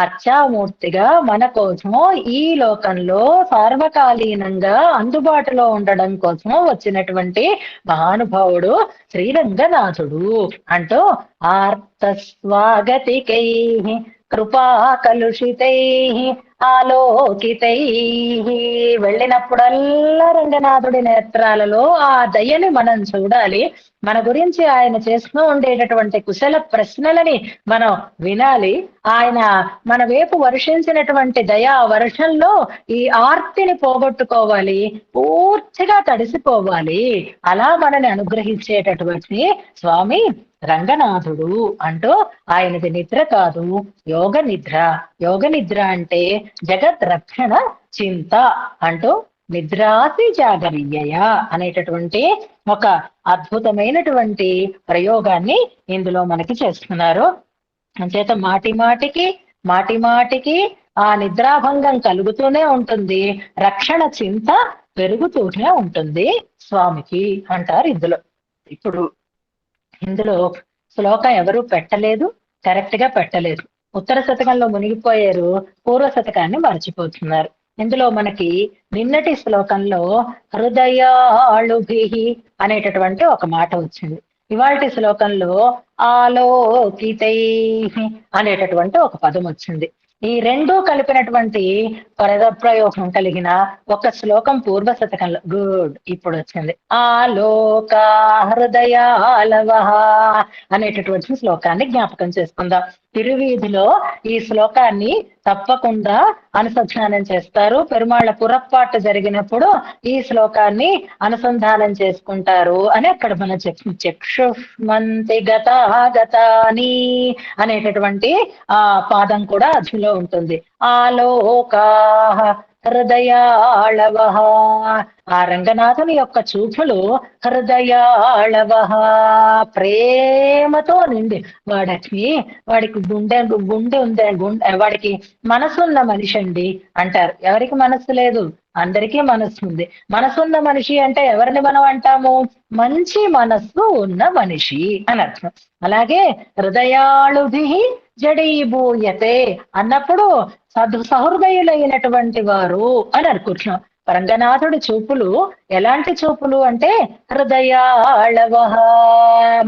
అర్చామూర్తిగా మన కోసం ఈ లోకంలో సార్వకాలీనంగా అందుబాటులో ఉండడం కోసం వచ్చినటువంటి మహానుభావుడు శ్రీరంగనాథుడు అంటూ ఆర్త స్వాగతికై కృపా కలుషితై ఆలోకితై వెళ్ళినప్పుడల్లా రంగనాథుడి నేత్రాలలో ఆ దయని మనం చూడాలి. మన గురించి ఆయన చేస్తూ ఉండేటటువంటి కుశల ప్రశ్నలని మనం వినాలి. ఆయన మన వైపు వర్షించినటువంటి దయా వర్షంలో ఈ ఆర్తిని పోగొట్టుకోవాలి, పూర్తిగా తడిసిపోవాలి. అలా మనని అనుగ్రహించేటటువంటి స్వామి రంగనాథుడు అంటూ ఆయనది నిద్ర కాదు, యోగ నిద్ర. యోగ నిద్ర అంటే జగత్ రక్షణ చింత అంటూ నిద్రాసి జాగరీయ అనేటటువంటి ఒక అద్భుతమైనటువంటి ప్రయోగాన్ని ఇందులో మనకి చేస్తున్నారు. అంచేత మాటి మాటికి ఆ నిద్రాభంగం కలుగుతూనే ఉంటుంది, రక్షణ చింత పెరుగుతూనే ఉంటుంది స్వామికి అంటారు ఇందులో. ఇప్పుడు ఇందులో శ్లోకం ఎవరు పెట్టలేదు, కరెక్ట్ గా పెట్టలేదు. ఉత్తర శతకంలో మునిగిపోయారు, పూర్వ శతకాన్ని మర్చిపోతున్నారు. ఇందులో మనకి నిన్నటి శ్లోకంలో హృదయాళుభి అనేటటువంటి ఒక మాట వచ్చింది. ఇవాల్టి శ్లోకంలో ఆలోకితై అనేటటువంటి ఒక పదం వచ్చింది. ఈ రెండూ కలిపినటువంటి పదప్రయోగం కలిగిన ఒక శ్లోకం పూర్వ శతకంలో గుడ్ ఇప్పుడు వచ్చింది. ఆలోక హృదయాలవ అనేటటువంటి శ్లోకాన్ని జ్ఞాపకం చేసుకుందాం. తిరువీధిలో ఈ శ్లోకాన్ని తప్పకుండా అనుసంధానం చేస్తారు. పెరుమాళ్ల పురప్పాటు జరిగినప్పుడు ఈ శ్లోకాన్ని అనుసంధానం చేసుకుంటారు అని అక్కడ మనం చక్షుష్మంతి గతాని అనేటటువంటి ఆ పాదం కూడా అదిలో ఉంటుంది. ఆలోకా హృదయాళవ ఆ రంగనాథుని యొక్క చూపులు హృదయాళవ ప్రేమతో నిండి వాడికి గుండె ఉంది, వాడికి మనసున్న మనిషి అండి అంటారు. ఎవరికి మనస్సు లేదు? అందరికీ మనస్సు ఉంది. మనసున్న మనిషి అంటే ఎవరిని మనం అంటాము? మంచి మనస్సు ఉన్న మనిషి అని అర్థం. అలాగే హృదయాళుభి జడీభూయతే అన్నప్పుడు సహృదయులైనటువంటి వారు అని అనుకుంటున్నాం. రంగనాథుడి చూపులు ఎలాంటి చూపులు అంటే హృదయాళవ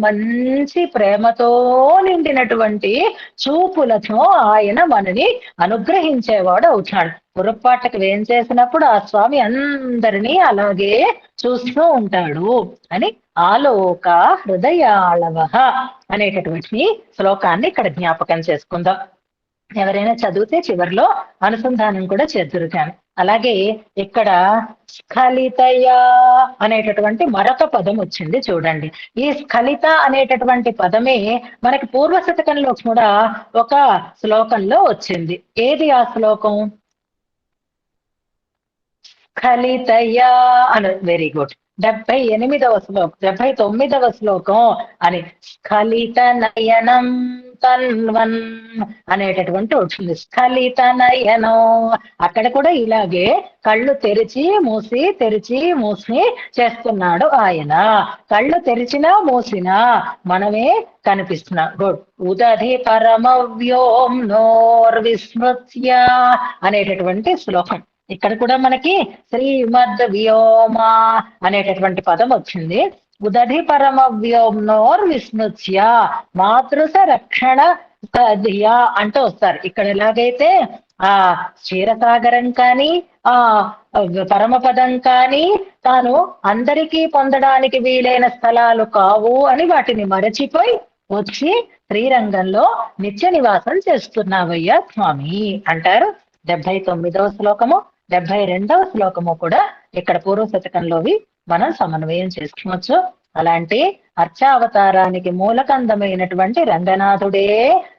మంచి ప్రేమతో నిండినటువంటి చూపులతో ఆయన మనని అనుగ్రహించేవాడు అవుతాడు. పురపాటకు వేం చేసినప్పుడు ఆ స్వామి అందరినీ అలాగే చూస్తూ ఉంటాడు అని ఆలోక హృదయాళవ అనేటటువంటి శ్లోకాన్ని ఇక్కడ జ్ఞాపకం చేసుకుందాం. ఎవరైనా చదివితే చివరిలో అనుసంధానం కూడా చేదురుగాను. అలాగే ఇక్కడ స్ఖలితయ అనేటటువంటి మరొక పదం వచ్చింది చూడండి. ఈ స్ఖలిత అనేటటువంటి పదమే మనకి పూర్వ శతకంలో కూడా ఒక శ్లోకంలో వచ్చింది. ఏది ఆ శ్లోకం? స్ఖలితయా అను వెరీ గుడ్. 78వ శ్లోకం, 79వ శ్లోకం అని స్ఖలిత నయనం తన్వన్ అనేటటువంటి వచ్చింది. స్ఖలిత నయనం అక్కడ కూడా ఇలాగే కళ్ళు తెరిచి మూసి తెరిచి మూసి చేస్తున్నాడు ఆయన. కళ్ళు తెరిచినా మూసినా మనమే కనిపిస్తున్నాం. గుడ్. ఉదధి పరమవ్యోం నోర్ విస్మృత్య అనేటటువంటి శ్లోకం. ఇక్కడ కూడా మనకి శ్రీమద్ వ్యోమ అనేటటువంటి పదం వచ్చింది. ఉదధి పరమ వ్యోమ్నోర్ విస్మృత్య మాతృస రక్షణ ధియా అంటూ వస్తారు. ఇక్కడ ఎలాగైతే ఆ క్షీరసాగరం కానీ ఆ పరమపదం కానీ తాను అందరికీ పొందడానికి వీలైన స్థలాలు కావు అని వాటిని మరచిపోయి వచ్చి శ్రీరంగంలో నిత్య నివాసం చేస్తున్నావయ్యా స్వామి అంటారు. 79వ శ్లోకము, 72వ శ్లోకము కూడా ఇక్కడ పూర్వ శతకంలోవి మనం సమన్వయం చేసుకోవచ్చు. అలాంటి అర్చావతారానికి మూలకందమైనటువంటి రంగనాథుడే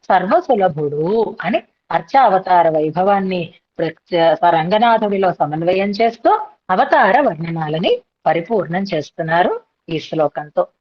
సర్వసులభుడు అని అర్చావతార వైభవాన్ని రంగనాథుడిలో సమన్వయం చేస్తూ అవతార వర్ణనాలని పరిపూర్ణం చేస్తున్నారు ఈ శ్లోకంతో.